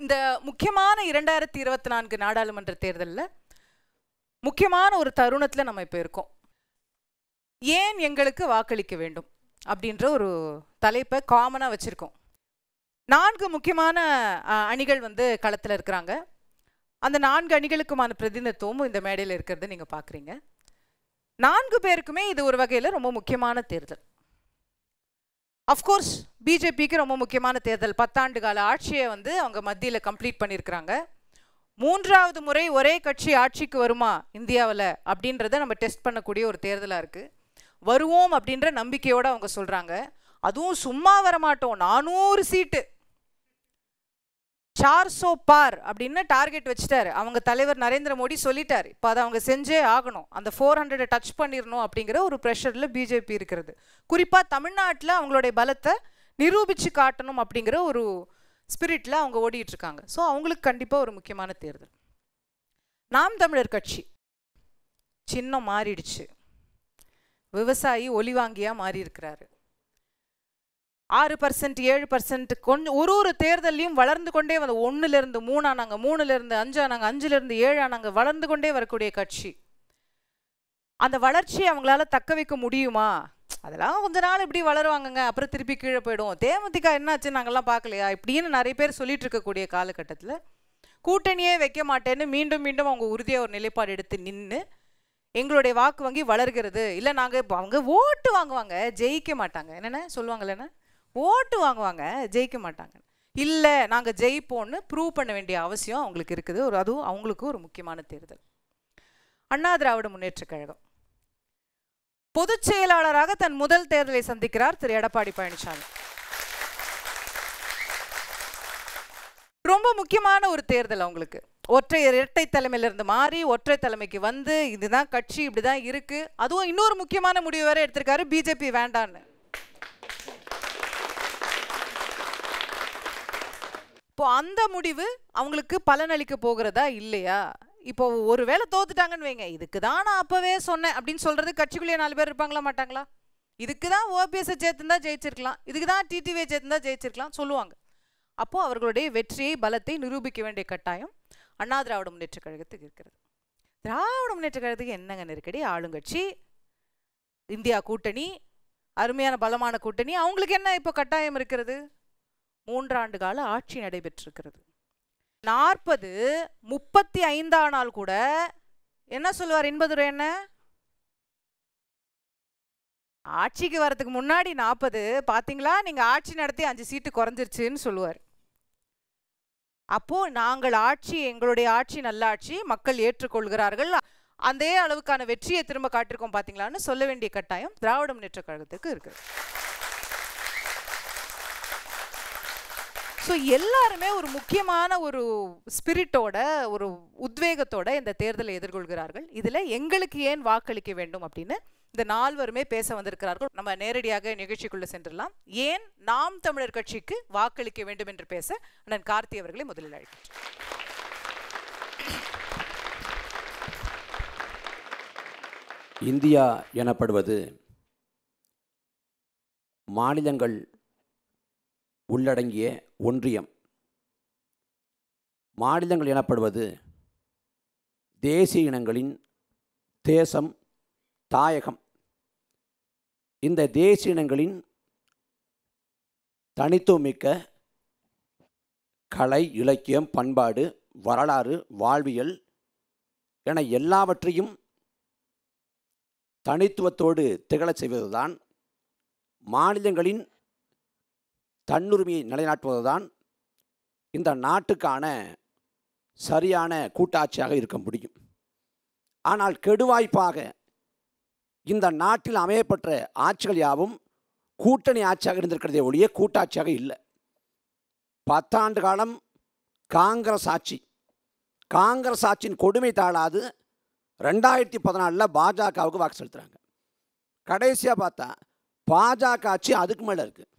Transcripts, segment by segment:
இந்த முக்கியமான 2024 நாடாளுமன்ற தேர்தலில் முக்கியமான ஒரு தருணத்தில் நம்ம இப்போ இருக்கோம். ஏன் எங்களுக்கு வாக்களிக்க வேண்டும் அப்படின்ற ஒரு தலைப்பை காமனாக வச்சுருக்கோம். 4 முக்கியமான அணிகள் களத்தில் இருக்கிறாங்க. அந்த 4 அணிகளுக்குமான பிரதிநிதித்துவமும் இந்த மேடையில் இருக்கிறது நீங்கள் பார்க்குறீங்க. 4 பேருக்குமே இது ஒரு வகையில் ரொம்ப முக்கியமான தேர்தல். அஃப்கோர்ஸ் பிஜேபிக்கு ரொம்ப முக்கியமான தேர்தல். 10 ஆண்டு கால ஆட்சியை அவங்க மத்தியில் கம்ப்ளீட் பண்ணியிருக்கிறாங்க. 3வது முறை ஒரே கட்சி ஆட்சிக்கு வருமா இந்தியாவில் அப்படின்றத நம்ம டெஸ்ட் பண்ணக்கூடிய ஒரு தேர்தலாக இருக்குது. வருவோம் அப்படின்ற நம்பிக்கையோடு அவங்க சொல்கிறாங்க. அதுவும் சும்மா வரமாட்டோம், 400 சீட்டு 400 பார் அப்படின்னு டார்கெட் வச்சுட்டாரு அவங்க தலைவர் நரேந்திர மோடி சொல்லிட்டாரு. இப்போ அதை அவங்க செஞ்சே ஆகணும். அந்த 400 டச் பண்ணிடணும் அப்படிங்கிற ஒரு ப்ரெஷரில் பிஜேபி இருக்கிறது. குறிப்பாக தமிழ்நாட்டில் அவங்களுடைய பலத்தை நிரூபித்து காட்டணும் அப்படிங்கிற ஒரு ஸ்பிரிட்டில் அவங்க ஓடிட்டுருக்காங்க. ஸோ அவங்களுக்கு கண்டிப்பாக ஒரு முக்கியமான தேர்தல். நாம் தமிழர் கட்சி சின்னம் மாறிடுச்சு. விவசாயி ஒலிவாங்கியாக மாறி இருக்கிறாரு. 6%, 7% கொஞ்சம் ஒரு தேர்தலையும் வளர்ந்து கொண்டே 1லேருந்து 3 ஆனாங்க, 3லேருந்து 5 ஆனாங்க, 5லேருந்து 7 ஆனாங்க, வளர்ந்து கொண்டே வரக்கூடிய கட்சி. அந்த வளர்ச்சியை அவங்களால தக்க வைக்க முடியுமா? அதெல்லாம் கொஞ்ச நாள் இப்படி வளருவாங்கங்க, அப்புறம் திருப்பி கீழே போயிடும். தேமுதிக என்னாச்சு நாங்கள்லாம் பார்க்கலையா இப்படின்னு நிறைய பேர் சொல்லிட்டு இருக்கக்கூடிய காலகட்டத்தில் கூட்டணியே வைக்க மாட்டேன்னு மீண்டும் மீண்டும் அவங்க உறுதியாக ஒரு நிலைப்பாடு எடுத்து நின்று எங்களுடைய வாக்கு வங்கி வளர்கிறது. இல்லை நாங்கள் அவங்க ஓட்டு வாங்குவாங்க, ஜெயிக்க மாட்டாங்க. என்னென்ன சொல்லுவாங்கல்ல, ஓட்டு வாங்குவாங்க, ஜெயிக்க மாட்டாங்க. இல்லை நாங்கள் ஜெயிப்போன்னு ப்ரூவ் பண்ண வேண்டிய அவசியம் அவங்களுக்கு இருக்குது. அதுவும் அவங்களுக்கு ஒரு முக்கியமான தேர்தல். அண்ணா திராவிட முன்னேற்றக் கழகம் பொதுச் செயலாளராக தன் முதல் தேர்தலை சந்திக்கிறார் திரு எடப்பாடி பழனிசாமி. ரொம்ப முக்கியமான ஒரு தேர்தல் அவங்களுக்கு. இரட்டை தலைமையிலிருந்து மாறி ஒற்றை தலைமைக்கு இதுதான் கட்சி, இப்படிதான் இருக்கு. அதுவும் இன்னொரு முக்கியமான முடிவு வேற எடுத்திருக்காரு, பிஜேபி வேண்டான்னு. இப்போ அந்த முடிவு அவங்களுக்கு பலனளிக்க போகிறதா இல்லையா? இப்போ ஒருவேளை தோத்துட்டாங்கன்னு வைங்க, இதுக்கு தான் நான் அப்பவே சொன்னேன் அப்படின்னு சொல்றது கட்சிக்குள்ளேயே 4 பேர் இருப்பாங்களா மாட்டாங்களா? இதுக்கு தான் ஓபிஎஸ் சேர்த்துருந்தா ஜெயிச்சிருக்கலாம், இதுக்கு தான் டிடிவியை சேர்த்துருந்தா ஜெயிச்சிருக்கலாம் சொல்லுவாங்க. அப்போ அவர்களுடைய வெற்றியை பலத்தை நிரூபிக்க வேண்டிய கட்டாயம் அண்ணா திராவிட முன்னேற்ற கழகத்துக்கு இருக்கிறது. திராவிட முன்னேற்ற கழகத்துக்கு என்னங்க நெருக்கடி? ஆளுங்கட்சி, இந்தியா கூட்டணி, அருமையான பலமான கூட்டணி. அவங்களுக்கு என்ன இப்போ கட்டாயம் இருக்கிறது? 3 ஆண்டு கால ஆட்சி நடைபெற்றிருக்கிறது. 40, 35 ஆனால் கூட என்ன சொல்லுவார் இன்பதுரை? என்ன ஆட்சிக்கு வரதுக்கு முன்னாடி 40 பார்த்தீங்களா, நீங்க ஆட்சி நடத்தி 5 சீட்டு குறைஞ்சிருச்சுன்னு சொல்லுவார். அப்போ நாங்கள் ஆட்சி, எங்களுடைய ஆட்சி நல்ல ஆட்சி, மக்கள் ஏற்றுக்கொள்கிறார்கள், அதே அளவுக்கான வெற்றியை திரும்ப காட்டிருக்கோம் பார்த்தீங்களான்னு சொல்ல வேண்டிய கட்டாயம் திராவிட முன்னேற்ற கழகத்துக்கு இருக்குது. ஸோ எல்லாருமே ஒரு முக்கியமான ஒரு ஸ்பிரிட்டோட, ஒரு உத்வேகத்தோட இந்த தேர்தலை எதிர்கொள்கிறார்கள். இதில் எங்களுக்கு ஏன் வாக்களிக்க வேண்டும் அப்படின்னு இந்த 4 பேச வந்திருக்கிறார்கள். நம்ம நேரடியாக நிகழ்ச்சிக்குள்ள சென்றுடலாம். ஏன் நாம் தமிழர் கட்சிக்கு வாக்களிக்க வேண்டும் என்று பேச அண்ணன் கார்த்தி அவர்களை முதலில் அழைக்கிறேன். இந்தியா எனப்படுவது மாநிலங்கள் உள்ளடங்கிய ஒன்றியம். மாநிலங்கள் எனப்படுவது தேசிய இனங்களின் தேசம், தாயகம். இந்த தேசிய இனங்களின் தனித்துவமிக்க கலை, இலக்கியம், பண்பாடு, வரலாறு, வாழ்வியல் என எல்லாவற்றையும் தனித்துவத்தோடு திகழச் செய்வதுதான் மாநிலங்களின் தன்னுரிமையை நிலைநாட்டுவதுதான் இந்த நாட்டுக்கான சரியான கூட்டாட்சியாக இருக்க முடியும். ஆனால் கெடுவாய்ப்பாக இந்த நாட்டில் அமையப்பட்ட ஆட்சிகள் யாவும் கூட்டணி ஆட்சியாக இருந்திருக்கிறதே ஒழிய கூட்டாட்சியாக இல்லை. 10 ஆண்டு காலம் காங்கிரஸ் ஆட்சி. காங்கிரஸ் ஆட்சியின் கொடுமை தாழாது 2014 பாஜகவுக்கு வாக்கு செலுத்துகிறாங்க. கடைசியாக பார்த்தா பாஜக ஆட்சி அதுக்கு மேலே இருக்குது.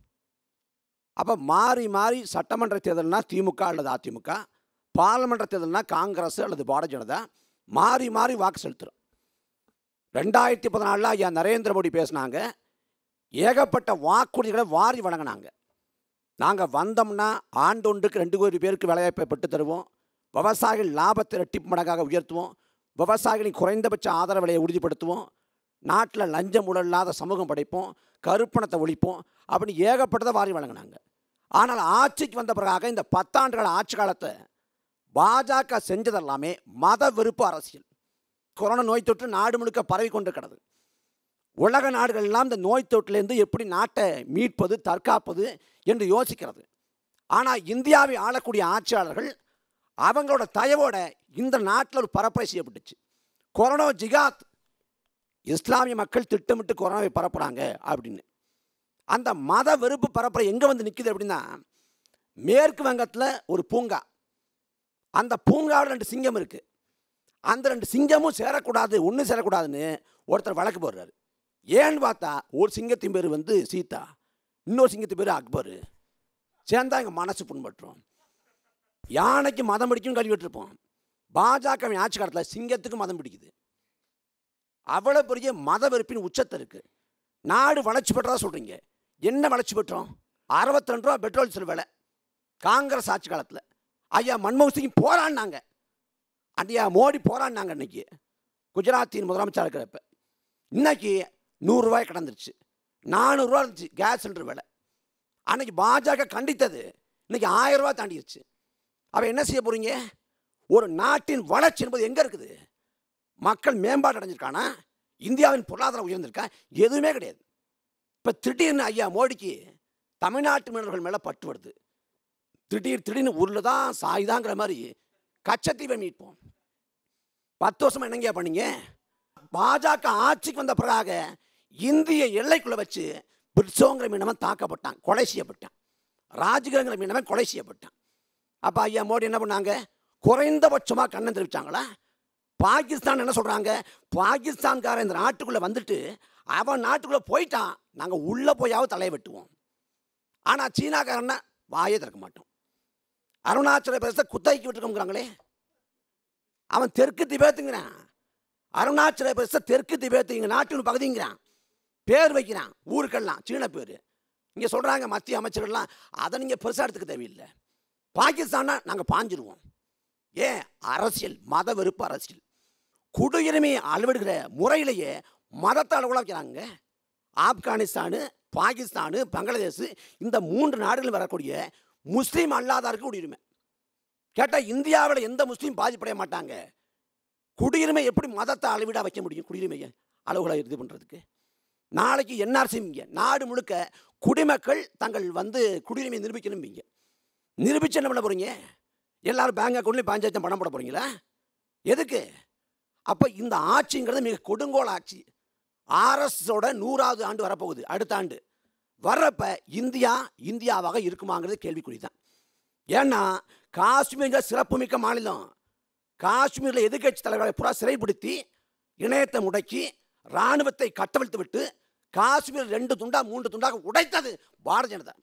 அப்போ மாறி மாறி சட்டமன்ற தேர்தல்னா திமுக அல்லது அதிமுக, பாராளுமன்ற தேர்தல்னா காங்கிரஸ் அல்லது பாரதிய ஜனதா மாறி மாறி வாக்கு செலுத்துகிறோம். 2014 ஐயா நரேந்திர மோடி பேசினாங்க, ஏகப்பட்ட வாக்குறுதிகளை வாரி வழங்கினாங்க. நாங்கள் வந்தோம்னா ஆண்டொன்றுக்கு 2 கோடி பேருக்கு வேலைவாய்ப்பை பெற்று தருவோம், விவசாயிகள் லாபத்தை இரட்டிப்பு மடங்காக உயர்த்துவோம், விவசாயிகளின் குறைந்தபட்ச ஆதரவு விலையை உறுதிப்படுத்துவோம், நாட்டில் லஞ்சம் ஊழல் இல்லாத சமூகம் படைப்போம், கருப்பணத்தை ஒழிப்போம் அப்படின்னு ஏகப்பட்டதை வாரி வழங்கினாங்க. ஆனால் ஆட்சிக்கு வந்த பிறகாக இந்த 10 ஆண்டுகள் ஆட்சி காலத்தை பாஜக செஞ்சதெல்லாமே மத வெறுப்பு அரசியல். கொரோனா நோய் தொற்று நாடு முழுக்க பரவி கொண்டு கிடது. உலக நாடுகள் எல்லாம் இந்த நோய் தொற்றிலேருந்து எப்படி நாட்டை மீட்பது, தற்காப்பது என்று யோசிக்கிறது. ஆனால் இந்தியாவை ஆளக்கூடிய ஆட்சியாளர்கள் அவங்களோட தயவோட இந்த நாட்டில் ஒரு பரப்புரை செய்யப்பட்டுச்சு. கொரோனா ஜிகாத், இஸ்லாமிய மக்கள் திட்டமிட்டு கொரோனாவை பரப்புகிறாங்க அப்படின்னு. அந்த மத வெறுப்பு பரப்புரை எங்கே வந்து நிற்குது அப்படின்னா, மேற்கு வங்கத்தில் ஒரு பூங்கா, அந்த பூங்காவில் 2 சிங்கம் இருக்குது. அந்த 2 சிங்கமும் சேரக்கூடாது, ஒன்று சேரக்கூடாதுன்னு ஒருத்தர் வழக்கு போடுறாரு. ஏன்னு பார்த்தா ஒரு சிங்கத்தின் பேர் வந்து சீதா, இன்னொரு சிங்கத்தின் பேர் அக்பர். சேர்ந்தா எங்கள் மனசு புண்பட்டுரும். யானைக்கு மதம் பிடிக்கும் கழுவிட்டுருப்போம். பாஜக ஆட்சி காலத்தில் சிங்கத்துக்கு மதம் பிடிக்குது. அவ்வளோ பெரிய மத வெறுப்பின் உச்சத்தை இருக்குது. நாடு வளர்ச்சி பெற்றதா சொல்கிறீங்க, என்ன வளர்ச்சி பெற்றோம்? 62 ரூபா பெட்ரோல் செல் விலை காங்கிரஸ் ஆட்சி காலத்தில். ஐயா மன்மோகன் சிங் போராடினாங்க, ஐயா மோடி போராடினாங்க. இன்றைக்கி குஜராத்தின் முதலமைச்சர் இருக்கிறப்ப இன்னைக்கு 100 ரூபாய் கடந்துருச்சு, 400 ரூபா இருந்துச்சு கேஸ் சிலிண்டர் விலை. அன்றைக்கி பாஜக கண்டித்தது, இன்றைக்கி 1000 ரூபா தாண்டிடுச்சு. அப்போ என்ன செய்ய போகிறீங்க? ஒரு நாட்டின் வளர்ச்சி என்பது எங்கே இருக்குது? மக்கள் மேம்பாடு அடைஞ்சிருக்கானா? இந்தியாவின் பொருளாதாரம் உயர்ந்திருக்கா? எதுவுமே கிடையாது. இப்போ திடீர்னு ஐயா மோடிக்கு தமிழ்நாட்டு மீனவர்கள் மேலே பட்டு வருது. திடீர்னு ஊரில் தான் சாய்தாங்கிற மாதிரி கச்சத்தீவை மீட்போம். 10 வருஷமாக என்னங்க பண்ணீங்க? பாஜக ஆட்சிக்கு வந்த பிறகாக இந்திய எல்லைக்குள்ளே வச்சு பிரிட்சோங்கிற மீனவன் தாக்கப்பட்டான், கொலை செய்யப்பட்டான். ராஜ்கிரங்கிற மீனவன் கொலை செய்யப்பட்டான். அப்போ ஐயா மோடி என்ன பண்ணாங்க? குறைந்தபட்சமாக கண்ணன் தெரிவித்தாங்களா? பாகிஸ்தான் என்ன சொல்கிறாங்க? பாகிஸ்தான்காரன் இந்த நாட்டுக்குள்ளே வந்துட்டு அவன் நாட்டுக்குள்ளே போயிட்டான், நாங்கள் உள்ளே போயாவது தலையை வெட்டுவோம். ஆனால் சீனாக்காரன்னா வாயே திறக்க மாட்டோம். அருணாச்சல பிரதேசத்தை குத்தகைக்கு விட்டுருக்கோங்கிறாங்களே, அவன் தெற்கு திபேத்துங்கிறான். அருணாச்சல பிரதேச தெற்கு திபேத்து எங்கள் நாட்டின் பகுதிங்கிறான். பேர் வைக்கிறான் ஊருக்கெல்லாம் சீன பேர். இங்கே சொல்கிறாங்க மத்திய அமைச்சர்கள்லாம், அதை நீங்கள் பெருசாக எடுத்துக்க தேவையில்லை. பாகிஸ்தானா நாங்கள் பாஞ்சிருவோம். ஏன்? அரசியல், மத வெறுப்பு அரசியல். குடியுரிமையை அளவிடுகிற முறையிலேயே மதத்தை அளவுலாம் வைக்கிறாங்க. ஆப்கானிஸ்தானு, பாகிஸ்தானு, பங்களாதேஷ், இந்த 3 நாடுகள் வரக்கூடிய முஸ்லீம் அல்லாதாருக்கு குடியுரிமை கேட்டால் இந்தியாவில் எந்த முஸ்லீம் பாதிப்படைய மாட்டாங்க. குடியுரிமை எப்படி மதத்தை அளவீடாக வைக்க முடியும்? குடியுரிமையை அளவுகளை இது பண்ணுறதுக்கு நாளைக்கு என்ஆர்சி நாடு முழுக்க குடிமக்கள் தங்கள் வந்து குடியுரிமை நிரூபிக்கணும்பீங்க. நிரூபிச்சு என்ன பண்ண போகிறீங்க? எல்லாரும் பேங்க் அக்கௌண்ட்லேயும் 5,000 பணம் போட போகிறீங்களா? எதுக்கு? அப்போ இந்த ஆட்சிங்கிறது மிக கொடுங்கோல் ஆட்சி. ஆர்எஸ்ஸோட 100வது ஆண்டு வரப்போகுது அடுத்த ஆண்டு. வர்றப்ப இந்தியாவாக இருக்குமாங்கிறது கேள்விக்குறி தான். ஏன்னா காஷ்மீர் சிறப்புமிக்க மாநிலம். காஷ்மீரில் எதிர்கட்சி தலைவர்களை புறா சிறைப்படுத்தி இணையத்தை முடக்கி இராணுவத்தை கட்டவிழ்த்து விட்டு காஷ்மீர் 2 துண்டா 3 துண்டாக உடைத்தது பாரதிய ஜனதா.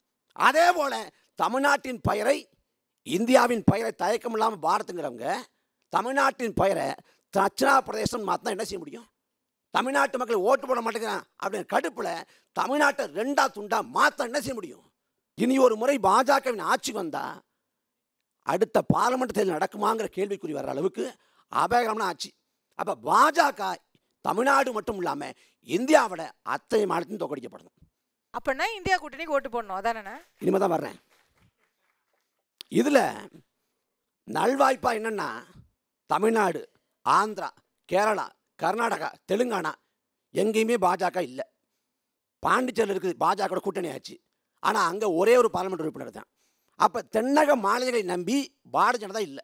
அதே போல் தமிழ்நாட்டின் பெயரை, இந்தியாவின் பெயரை தயக்கம் இல்லாமல் பாரத்துங்கிறவங்க தமிழ்நாட்டின் பெயரை தட்சிணா பிரதேசம் மாற்றினா என்ன செய்ய முடியும்? தமிழ்நாட்டு மக்கள் ஓட்டு போட மாட்டேங்கிறான் அப்படின்னு கடுப்பில் தமிழ்நாட்டை 2ஆ துண்டா மாற்ற என்ன செய்ய முடியும்? இனி ஒரு முறை பாஜகவின் ஆட்சி வந்தால் அடுத்த பார்லிமெண்ட் தேர்தல் நடக்குமாங்கிற கேள்விக்குறி வர்ற அளவுக்கு அபகரமான ஆட்சி. அப்போ பாஜக தமிழ்நாடு மட்டும் இல்லாமல் இந்தியாவோட அத்தனை மாநிலத்தையும் தோற்கடிக்கப்படணும். அப்படின்னா இந்தியா கூட்டணிக்கு ஓட்டு போடணும், அதானே? இனிமேல் தான் வர்றேன். இதில் நல்வாய்ப்பா என்னென்னா, தமிழ்நாடு, ஆந்திரா, கேரளா, கர்நாடகா, தெலுங்கானா எங்கேயுமே பாஜக இல்லை. பாண்டிச்சேரியில் இருக்குது பாஜக கூட்டணி ஆச்சு. ஆனால் அங்கே ஒரே ஒரு பார்லிமெண்ட் உறுப்பினர் தான். அப்போ தென்னக மாநிலங்களை நம்பி பாரதிய ஜனதா இல்லை.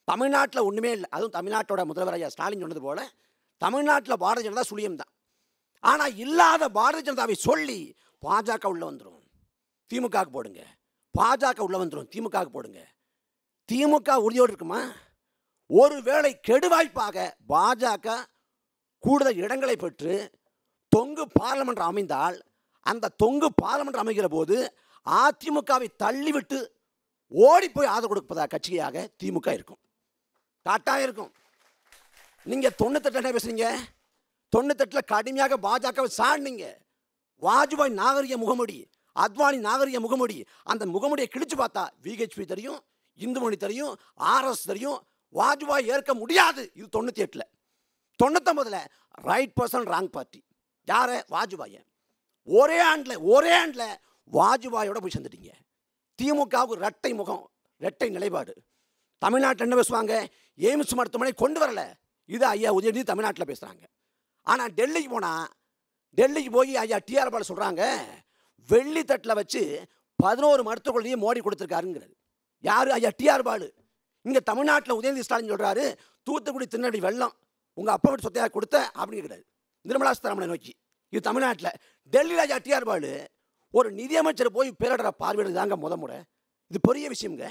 தமிழ்நாட்டில் ஒன்றுமே இல்லை. அதுவும் தமிழ்நாட்டோட முதல்வர் ஐயா ஸ்டாலின் சொன்னது போல் தமிழ்நாட்டில் பாரதிய ஜனதா சுழியம் தான். ஆனால் இல்லாத பாரதிய ஜனதாவை சொல்லி பாஜக உள்ளே வந்துடும், திமுகவுக்கு போடுங்க. பாஜக உள்ளே வந்துடும், திமுகவுக்கு போடுங்க. திமுக உறுதியோடு இருக்குமா? ஒருவேளை கெடுவாய்ப்பாக பாஜக கூடுதல் இடங்களை பெற்று தொங்கு பார்லிமெண்ட் அமைந்தால், அந்த தொங்கு பார்லிமெண்ட் அமைகிற போது அதிமுகவை தள்ளிவிட்டு ஓடி போய் ஆதரவு கொடுப்பதாக கட்சியாக திமுக இருக்கும், கட்டாயம் இருக்கும். நீங்கள் 98 என்ன பேசுறீங்க? 98 கடுமையாக பாஜகவை சாடினீங்க. வாஜ்பாய் நாகரிக முகமூடி அத்வானி நாகரிக முகமூடி. அந்த முகமூடியை கிழிச்சு பார்த்தா விஹெச்பி தெரியும், இந்துமணி தெரியும், ஆர்எஸ் தெரியும். வாஜ்பாய் ஏற்க முடியாது. இது 98ல். 99ல் ரைட் பர்சன் ராங் பார்ட்டி. யார? வாஜ்பாய். ஒரே ஆண்டில் வாஜ்பாயோட போய் சேர்ந்துட்டீங்க. திமுகவுக்கு ரெட்டை முகம், ரெட்டை நிலைப்பாடு. தமிழ்நாட்டில் என்ன பேசுவாங்க? எய்ம்ஸ் மருத்துவமனை கொண்டு வரல. இது ஐயா உதயநிதி தமிழ்நாட்டில் பேசுகிறாங்க. ஆனால் டெல்லிக்கு போனால், டெல்லிக்கு போய் ஐயா டிஆர் பாலு சொல்கிறாங்க, வெள்ளி தட்டில் வச்சு 11 மருத்துவக் கல்லூரியை மோடி கொடுத்துருக்காருங்கிறது. யார்? ஐயா டிஆர் பாலு. இங்கே தமிழ்நாட்டில் உதயநிதி ஸ்டாலின் சொல்கிறாரு, தூத்துக்குடி திருநெல்வேலி வெள்ளம் உங்கள் அப்பா வீட்டு சொத்தையாக கொடுத்த அப்படிங்கிறாரு நிர்மலா சீதாராமனை நோக்கி. இது தமிழ்நாட்டில். டெல்லியில் ஐயா டிஆர் பாலு ஒரு நிதியமைச்சர் போய் பேரிடரை பார்வையிடுறது தாங்க முறை. இது பெரிய விஷயங்க.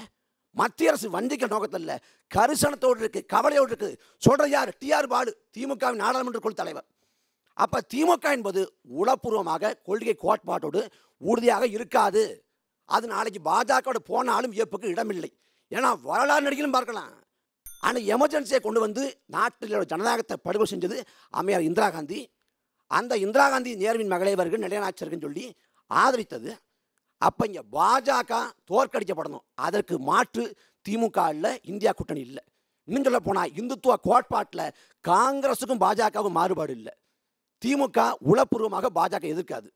மத்திய அரசு வஞ்சிக்கிற நோக்கத்தில் இல்லை, கரிசனத்தோடு இருக்குது, கவலையோடு இருக்குது. சொல்கிற யார்? டிஆர் பாலு, திமுகவின் நாடாளுமன்ற குழு தலைவர். அப்போ திமுக என்பது உளப்பூர்வமாக கொள்கை கோட்பாட்டோடு உறுதியாக இருக்காது. அது நாளைக்கு பாஜகவோட போனாலும் வியப்புக்கு இடமில்லை. ஏன்னா வரலாறு நடிகளும் பார்க்கலாம். ஆனால் எமர்ஜென்சியை கொண்டு வந்து நாட்டிலோட ஜனநாயகத்தை படுகொலை செஞ்சது அம்மையார் இந்திரா காந்தி. அந்த இந்திரா காந்தி நேருவின் மகளேவர்கள் நிலைநாச்சர்கள் சொல்லி ஆதரித்தது. அப்போ இங்கே பாஜக தோற்கடிக்கப்படணும். அதற்கு மாற்று திமுக இல்லை, இந்தியா கூட்டணி இல்லை. இன்னும் சொல்ல போனால் இந்துத்துவ கோட்பாட்டில் காங்கிரஸுக்கும் பாஜகவுக்கும் மாறுபாடு இல்லை. திமுக உளப்பூர்வமாக பாஜக எதிர்க்காது.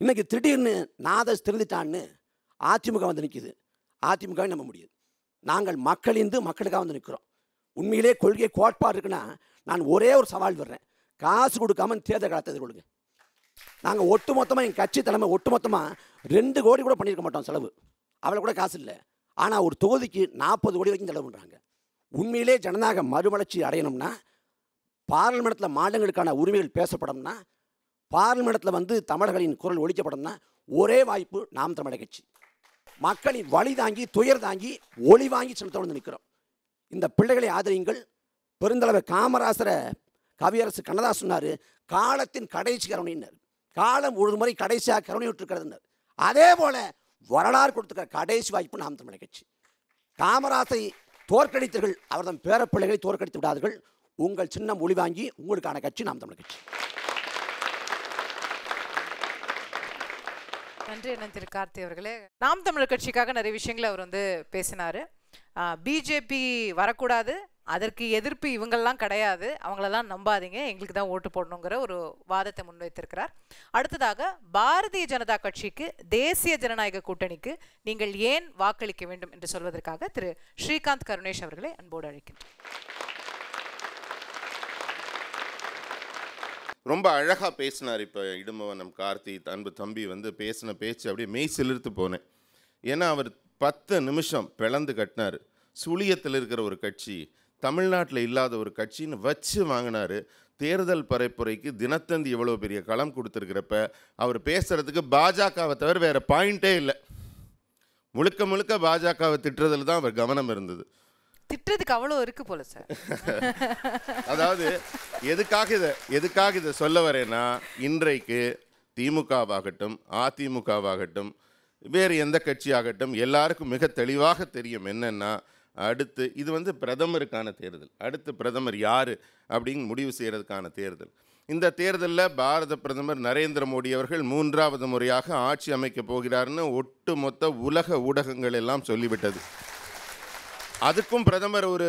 இன்றைக்கி திடீர்னு நாதஸ் திருந்திட்டான்னு அதிமுக வந்து நிற்கிது. அதிமுகவை நம்ப முடியாது. நாங்கள் மக்களிந்து மக்களுக்காக வந்து நிற்கிறோம். உண்மையிலே கொள்கை கோட்பாடு இருக்குன்னா நான் ஒரே ஒரு சவால் விடுறேன், காசு கொடுக்காம தேர்தல் காலத்தை எதிர்கொள்ளுங்க. நாங்கள் ஒட்டுமொத்தமாக எங்கள் கட்சி தலைமை ஒட்டுமொத்தமாக 2 கோடி கூட பண்ணியிருக்க மாட்டோம் செலவு. அவ்வளோ கூட காசு இல்லை. ஆனால் ஒரு தொகுதிக்கு 40 கோடி வரைக்கும் செலவு பண்ணுறாங்க. உண்மையிலே ஜனநாயக மறுமலர்ச்சி அடையணும்னா, பார்லிமெண்ட்டில் மாநிலங்களுக்கான உரிமைகள் பேசப்படும்னா, பார்லிமெண்ட்டில் வந்து தமிழர்களின் குரல் ஒழிக்கப்படணும்னா ஒரே வாய்ப்பு நாம் தமிழர் கட்சி. மக்களின் வழி தாங்கி, துயர் தாங்கி, ஒளி வாங்கி செலுத்தோடு நிற்கிறோம். இந்த பிள்ளைகளை ஆதரியுங்கள். பெருந்தலைவர் காமராசரை கவியரசு கண்ணதாசன் சொன்னார், காலத்தின் கடைசி கருணையினர். காலம் ஒரு முறை கடைசியாக கருணை விட்டுருக்கிறது. அதே போல வரலாறு கொடுத்துக்கிற கடைசி வாய்ப்பு நாம் தமிழர் கட்சி. காமராசை தோற்கடித்தீர்கள், அவர்தம் பேரப்பிள்ளைகளை தோற்கடித்து விடாதீர்கள். உங்கள் சின்னம் ஒளி வாங்கி உங்களுக்கான கட்சி நாம் தமிழர் கட்சி. நன்றி அண்ணன் திரு கார்த்தி அவர்களே. நாம் தமிழர் கட்சிக்காக நிறைய விஷயங்களை அவர் வந்து பேசினார். பிஜேபி வரக்கூடாது, அதற்கு எதிர்ப்பு இவங்கெல்லாம் கிடையாது, அவங்களெல்லாம் நம்பாதீங்க, எங்களுக்கு தான் ஓட்டு போடணுங்கிற ஒரு வாதத்தை முன்வைத்திருக்கிறார். அடுத்ததாக பாரதிய ஜனதா கட்சிக்கு, தேசிய ஜனநாயக கூட்டணிக்கு நீங்கள் ஏன் வாக்களிக்க வேண்டும் என்று சொல்வதற்காக திரு ஸ்ரீகாந்த் கருணேஷ் அவர்களை அன்போடு அழைக்கின்றேன். ரொம்ப அழகாக பேசினார். இப்போ இடும்பவன் நம் கார்த்தி அன்பு தம்பி வந்து பேசின பேச்சு அப்படியே மெய் சிலிர்த்து போனேன். ஏன்னா அவர் 10 நிமிஷம் பிளந்து கட்டினார். சுழியத்தில் இருக்கிற ஒரு கட்சி, தமிழ்நாட்டில் இல்லாத ஒரு கட்சின்னு வச்சு வாங்கினார். தேர்தல் பரப்புரைக்கு தினத்தந்தி எவ்வளோ பெரிய களம் கொடுத்துருக்கிறப்ப அவர் பேசுகிறதுக்கு பாஜகவை தவிர வேறு பாயிண்டே இல்லை. முழுக்க முழுக்க பாஜகவை திட்டுறதுல தான் அவர் கவனம் இருந்தது. திட்டத்துக்கு அவ்வளோ இருக்கு போல சார். அதாவது எதுக்காக இதை சொல்ல வரேன்னா, இன்றைக்கு திமுகவாகட்டும் அதிமுகவாகட்டும் வேறு எந்த கட்சியாகட்டும் எல்லாருக்கும் மிக தெளிவாக தெரியும் என்னென்னா, அடுத்து இது வந்து பிரதமருக்கான தேர்தல். அடுத்து பிரதமர் யார் அப்படின்னு முடிவு செய்கிறதுக்கான தேர்தல். இந்த தேர்தலில் பாரத பிரதமர் நரேந்திர மோடி அவர்கள் 3வது முறையாக ஆட்சி அமைக்கப் போகிறார்னு ஒட்டுமொத்த உலக ஊடகங்கள் எல்லாம் சொல்லிவிட்டது. அதுக்கும் பிரதமர் ஒரு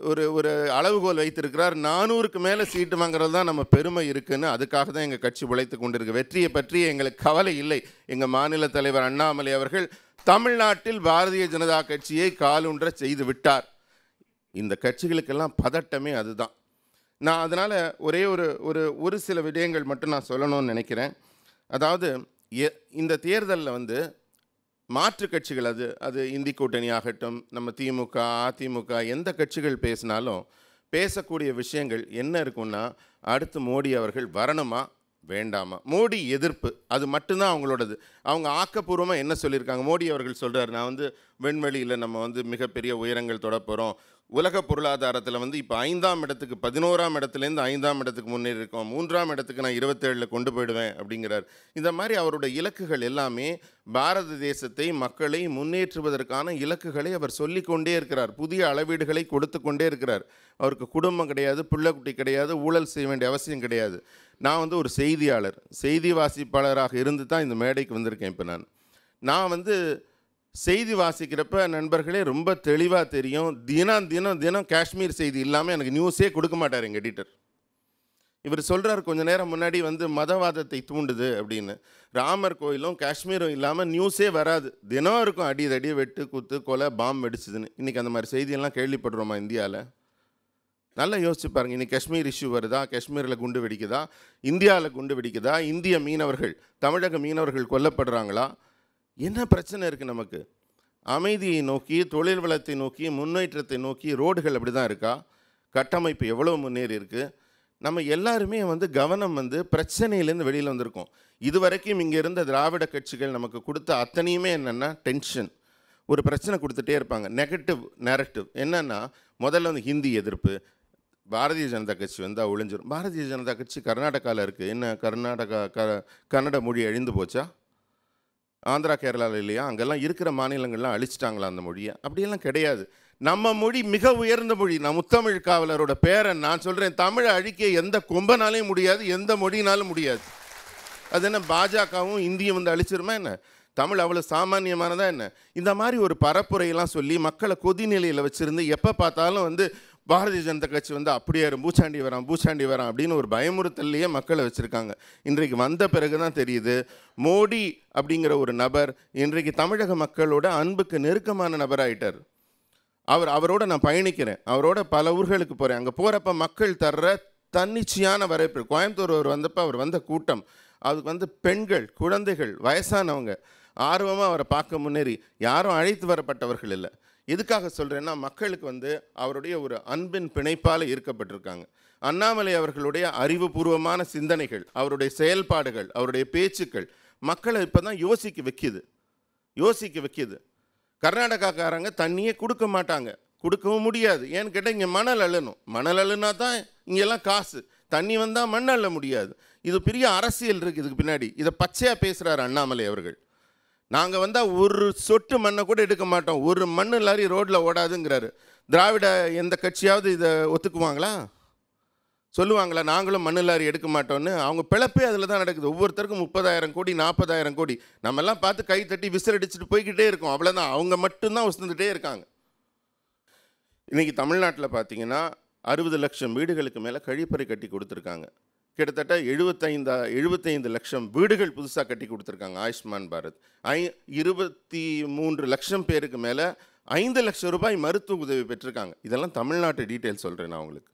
ஒரு ஒரு அளவுகோல் வைத்திருக்கிறார். 400க்கு மேலே சீட்டு வாங்குறது தான் நம்ம பெருமை இருக்குன்னு. அதுக்காக தான் எங்கள் கட்சி உழைத்து கொண்டிருக்கு. வெற்றியை பற்றி எங்களுக்கு கவலை இல்லை. எங்கள் மாநில தலைவர் அண்ணாமலை அவர்கள் தமிழ்நாட்டில் பாரதிய ஜனதா கட்சியை காலூன்ற செய்து விட்டார். இந்த கட்சிகளுக்கெல்லாம் பதட்டமே அதுதான். நான் அதனால் ஒரே ஒரு சில விடயங்கள் மட்டும் நான் சொல்லணும்னு நினைக்கிறேன். அதாவது இந்த தேர்தலில் வந்து மாற்று கட்சிகள், அது இந்தி கூட்டணி ஆகட்டும், நம்ம திமுக அதிமுக எந்த கட்சிகள் பேசினாலும் பேசக்கூடிய விஷயங்கள் என்ன இருக்குன்னா, அடுத்து மோடி அவர்கள் வரணுமா வேண்டாமா, மோடி எதிர்ப்பு, அது மட்டும்தான் அவங்களோடது. அவங்க ஆக்கப்பூர்வமாக என்ன சொல்லியிருக்காங்க? மோடி அவர்கள் சொல்கிறார், நான் வந்து விண்வெளியில் நம்ம வந்து மிகப்பெரிய உயரங்கள் தொட போகிறோம். உலக பொருளாதாரத்தில் வந்து இப்போ 5ஆம் இடத்துக்கு 11ஆம் இடத்துலேருந்து 5ஆம் இடத்துக்கு முன்னேறி இருக்கோம். 3ஆம் இடத்துக்கு நான் 27 கொண்டு போயிடுவேன் அப்படிங்கிறார். இந்த மாதிரி அவருடைய இலக்குகள் எல்லாமே பாரத தேசத்தை, மக்களை முன்னேற்றுவதற்கான இலக்குகளை அவர் சொல்லிக்கொண்டே இருக்கிறார். புதிய அளவீடுகளை கொடுத்து கொண்டே இருக்கிறார். அவருக்கு குடும்பம் கிடையாது, பிள்ளைக்குட்டி கிடையாது, ஊழல் செய்ய வேண்டிய அவசியம் கிடையாது. நான் வந்து ஒரு செய்தியாளர், செய்தி வாசிப்பாளராக இருந்து தான் இந்த மேடைக்கு வந்திருக்கேன். இப்போ நான் நான் வந்து செய்தி வாசிக்கிறப்ப நண்பர்களே ரொம்ப தெளிவாக தெரியும். தினம் காஷ்மீர் செய்தி இல்லாமல் எனக்கு நியூஸே கொடுக்க மாட்டார் எங்கள் எடிட்டர். இவர் சொல்கிறார் கொஞ்ச நேரம் முன்னாடி வந்து மதவாதத்தை தூண்டுது அப்படின்னு. ராமர் கோயிலும் காஷ்மீரும் இல்லாமல் நியூஸே வராது. தினம் இருக்கும் அடி வெட்டு குத்து கொலை பாம்பு வெடிச்சுதுன்னு. இன்றைக்கி அந்த மாதிரி செய்தியெல்லாம் கேள்விப்படுறோமா இந்தியாவில்? நல்லா யோசிச்சு பாருங்கள். இன்றைக்கி காஷ்மீர் இஷ்யூ வருதா? காஷ்மீரில் குண்டு வெடிக்குதா? இந்தியாவில் குண்டு வெடிக்குதா? இந்திய மீனவர்கள், தமிழக மீனவர்கள் கொல்லப்படுறாங்களா? என்ன பிரச்சனை இருக்குது நமக்கு? அமைதியை நோக்கி, தொழில் வளத்தை நோக்கி, முன்னேற்றத்தை நோக்கி ரோடுகள் அப்படி தான் இருக்கா? கட்டமைப்பு எவ்வளோ முன்னேறி இருக்குது? நம்ம எல்லாருமே வந்து கவனம் வந்து பிரச்சனையிலேருந்து வெளியில் வந்திருக்கோம். இதுவரைக்கும் இங்கே இருந்த திராவிட கட்சிகள் நமக்கு கொடுத்த அத்தனையுமே என்னென்னா டென்ஷன். ஒரு பிரச்சனை கொடுத்துட்டே இருப்பாங்க. நெகட்டிவ் நேரட்டிவ் என்னென்னா, முதல்ல வந்து ஹிந்தி எதிர்ப்பு, பாரதிய ஜனதா கட்சி வந்தால் ஒழிஞ்சிடும். பாரதிய ஜனதா கட்சி கர்நாடகாவில் இருக்குது. என்ன கன்னட மொழி அழிந்து போச்சா? ஆந்திரா கேரளாவில் இல்லையா? அங்கெல்லாம் இருக்கிற மாநிலங்கள்லாம் அழிச்சிட்டாங்களா அந்த மொழியை? அப்படியெல்லாம் கிடையாது. நம்ம மொழி மிக உயர்ந்த மொழி. நான் முத்தமிழ் காவலரோட பேரன். நான் சொல்கிறேன், தமிழை அழிக்க எந்த கொம்பனாலையும் முடியாது, எந்த மொழினாலும் முடியாது. அது என்ன பாஜகவும் இந்தியும் வந்து அழிச்சிருமா என்ன? தமிழ் அவ்வளோ சாமானியமானதா என்ன? இந்த மாதிரி ஒரு பரப்புரையெல்லாம் சொல்லி மக்களை கொதிநிலையில் வச்சுருந்து எப்போ பார்த்தாலும் வந்து பாரதிய ஜனதா கட்சி வந்து அப்படியே பூச்சாண்டி வரான் அப்படின்னு ஒரு பயமுறுத்தல்லையே மக்களை வச்சுருக்காங்க. இன்றைக்கு வந்த பிறகு தான் தெரியுது, மோடி அப்படிங்கிற ஒரு நபர் இன்றைக்கு தமிழக மக்களோட அன்புக்கு நெருக்கமான நபராகிட்டார். அவரோட நான் பயணிக்கிறேன், அவரோட பல ஊர்களுக்கு போகிறேன். அங்கே போகிறப்ப மக்கள் தர்ற தன்னிச்சையான வரவேற்பு. கோயம்புத்தூர் அவர் வந்தப்போ அவர் வந்த கூட்டம், அதுக்கு வந்து பெண்கள், குழந்தைகள், வயசானவங்க ஆர்வமாக அவரை பார்க்க முன்னேறி யாரும் அழைத்து வரப்பட்டவர்கள் இல்லை. எதுக்காக சொல்கிறேன்னா, மக்களுக்கு வந்து அவருடைய ஒரு அன்பின் பிணைப்பால் ஈர்க்கப்பட்டிருக்காங்க. அண்ணாமலை அவர்களுடைய அறிவுபூர்வமான சிந்தனைகள், அவருடைய செயல்பாடுகள், அவருடைய பேச்சுக்கள் மக்களை இப்போ தான் யோசிக்க வைக்கிது. கர்நாடகாக்காரங்க தண்ணியே கொடுக்க மாட்டாங்க, கொடுக்கவும் முடியாது. ஏன்னு கேட்டால் இங்கே மணல் அள்ளுனா தான் இங்கெல்லாம் காசு. தண்ணி வந்தால் மண் அள்ள முடியாது. இது பெரிய அரசியல் இருக்குது இதுக்கு பின்னாடி. இதை பச்சையாக பேசுகிறார் அண்ணாமலை அவர்கள். நாங்கள் வந்தால் ஒரு சொட்டு மண்ணை கூட எடுக்க மாட்டோம், ஒரு மண் லாரி ரோட்டில் ஓடாதுங்கிறாரு. திராவிட எந்த கட்சியாவது இதை ஒத்துக்குவாங்களா? சொல்லுவாங்களா நாங்களும் மண் லாரி எடுக்க மாட்டோன்னு? அவங்க பிழப்பே அதில் தான் நடக்குது. ஒவ்வொருத்தருக்கும் 30,000 கோடி 40,000 கோடி. நம்மெல்லாம் பார்த்து கை தட்டி விசிலடிச்சுட்டு போய்கிட்டே இருக்கோம், அவ்வளோதான். அவங்க மட்டும்தான் வசந்துகிட்டே இருக்காங்க. இன்றைக்கி தமிழ்நாட்டில் பார்த்தீங்கன்னா 60 லட்சம் வீடுகளுக்கு மேலே கழிப்பறை கட்டி கொடுத்துருக்காங்க. கிட்டத்தட்ட 75 லட்சம் வீடுகள் புதுசாக கட்டி கொடுத்துருக்காங்க ஆயுஷ்மான் பாரத். 23 லட்சம் பேருக்கு மேலே 5 லட்சம் ரூபாய் மருத்துவ உதவி பெற்றிருக்காங்க. இதெல்லாம் தமிழ்நாட்டு டீட்டெயில் சொல்கிறேன் நான் உங்களுக்கு.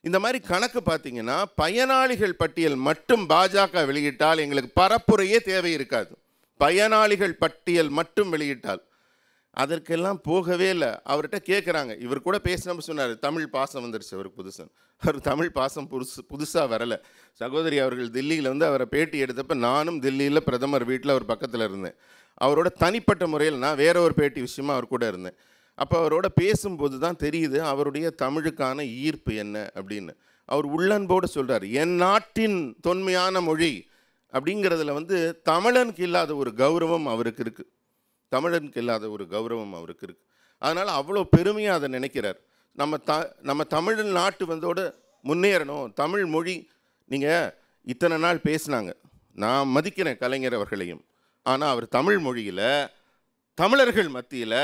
இந்த மாதிரி கணக்கு பார்த்தீங்கன்னா, பயனாளிகள் பட்டியல் மட்டும் பாஜக வெளியிட்டால் எங்களுக்கு பரப்புரையே தேவை இருக்காது. பயனாளிகள் பட்டியல் மட்டும் வெளியிட்டால் அதற்கெல்லாம் போகவே இல்லை. அவர்கிட்ட கேட்குறாங்க, இவர் கூட பேசினப்ப சொன்னார், தமிழ் பாசம் வந்துருச்சு அவருக்கு புதுசன். அவர் தமிழ் பாசம் புதுசாக வரலை. சகோதரி அவர்கள் தில்லியில் வந்து அவரை பேட்டி எடுத்தப்போ நானும் தில்லியில் பிரதமர் வீட்டில் அவர் பக்கத்தில் இருந்தேன். அவரோட தனிப்பட்ட முறையில் நான் வேற ஒரு பேட்டி விஷயமா அவர் கூட இருந்தேன். அப்போ அவரோட பேசும்போது தான் தெரியுது அவருடைய தமிழுக்கான ஈர்ப்பு என்ன அப்படின்னு. அவர் உள்ளன்போடு சொல்கிறார், என் நாட்டின் தொன்மையான மொழி அப்படிங்கிறதுல வந்து தமிழனுக்கு இல்லாத ஒரு கௌரவம் அவருக்கு இருக்குது. அதனால் அவ்வளோ பெருமையாக அதை நினைக்கிறார். நம்ம தமிழ்நாட்டு வந்தோடு முன்னேறணும். தமிழ் மொழி நீங்கள் இத்தனை நாள் பேசினாங்க, நான் மதிக்கிறேன் கலைஞர் அவர்களையும். ஆனால் அவர் தமிழ் மொழியில் தமிழர்கள் மத்தியில்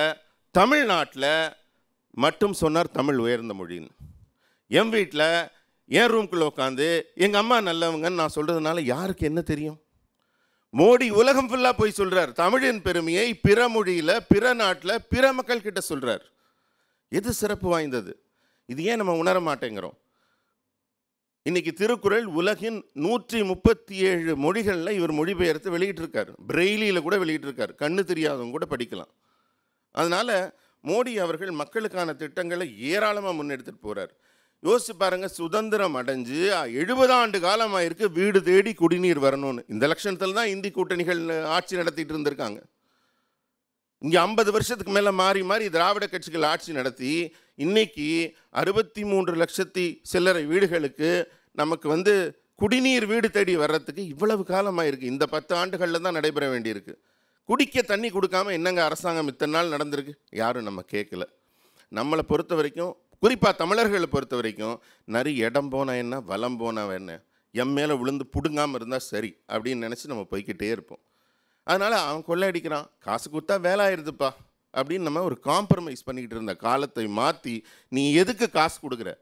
தமிழ்நாட்டில் மட்டும் சொன்னார் தமிழ் உயர்ந்த மொழின்னு. என் வீட்டில் என் ரூம்குள்ளே உட்காந்து எங்கள் அம்மா நல்லவங்கன்னு நான் சொல்கிறதுனால யாருக்கு என்ன தெரியும்? மோடி உலகம் ஃபுல்லாக போய் சொல்கிறார் தமிழின் பெருமையை, பிற மொழியில், பிற நாட்டில், பிற மக்கள் கிட்ட சொல்கிறார். எது சிறப்பு வாய்ந்தது? இது ஏன் நம்ம உணர மாட்டேங்கிறோம்? இன்னைக்கு திருக்குறள் உலகின் 137 மொழிகளில் இவர் மொழிபெயர்த்து வெளியிட்டிருக்கார். பிரெய்லியில் கூட வெளியிட்டிருக்கார். கண்ணு தெரியாதவங்க கூட படிக்கலாம். அதனால் மோடி அவர்கள் மக்களுக்கான திட்டங்களை ஏராளமாக முன்னெடுத்துட்டு போகிறார். யோசிச்சு பாருங்கள், சுதந்திரம் அடைஞ்சு 70 ஆண்டு காலமாக இருக்குது வீடு தேடி குடிநீர் வரணும்னு. இந்த லட்சணத்தில் தான் இந்தி கூட்டணிகள் ஆட்சி நடத்திட்டு இருந்திருக்காங்க. இங்கே 50 வருஷத்துக்கு மேலே மாறி மாறி திராவிட கட்சிகள் ஆட்சி நடத்தி இன்னைக்கு 63 லட்சத்தி சில்லறை வீடுகளுக்கு நமக்கு வந்து குடிநீர் வீடு தேடி வர்றதுக்கு இவ்வளவு காலமாக இருக்குது. இந்த 10 ஆண்டுகளில் தான் நடைபெற வேண்டியிருக்கு. குடிக்க தண்ணி கொடுக்காம என்னங்க அரசாங்கம் இத்தனை நாள் நடந்திருக்கு? யாரும் நம்ம கேட்கல. நம்மளை பொறுத்த வரைக்கும், குறிப்பாக தமிழர்களை பொறுத்த வரைக்கும், நிறைய இடம் போனால் என்ன, வலம் போனால் என்ன, எம் மேலே விழுந்து பிடுங்காமல் இருந்தால் சரி அப்படின்னு நினச்சி நம்ம போய்கிட்டே இருப்போம். அதனால் அவன் கொள்ளையடிக்கிறான், காசு கொடுத்தா வேலை ஆயிடுதுப்பா அப்படின்னு நம்ம ஒரு காம்ப்ரமைஸ் பண்ணிக்கிட்டு இருந்த காலத்தை மாற்றி நீ எதுக்கு காசு கொடுக்குற,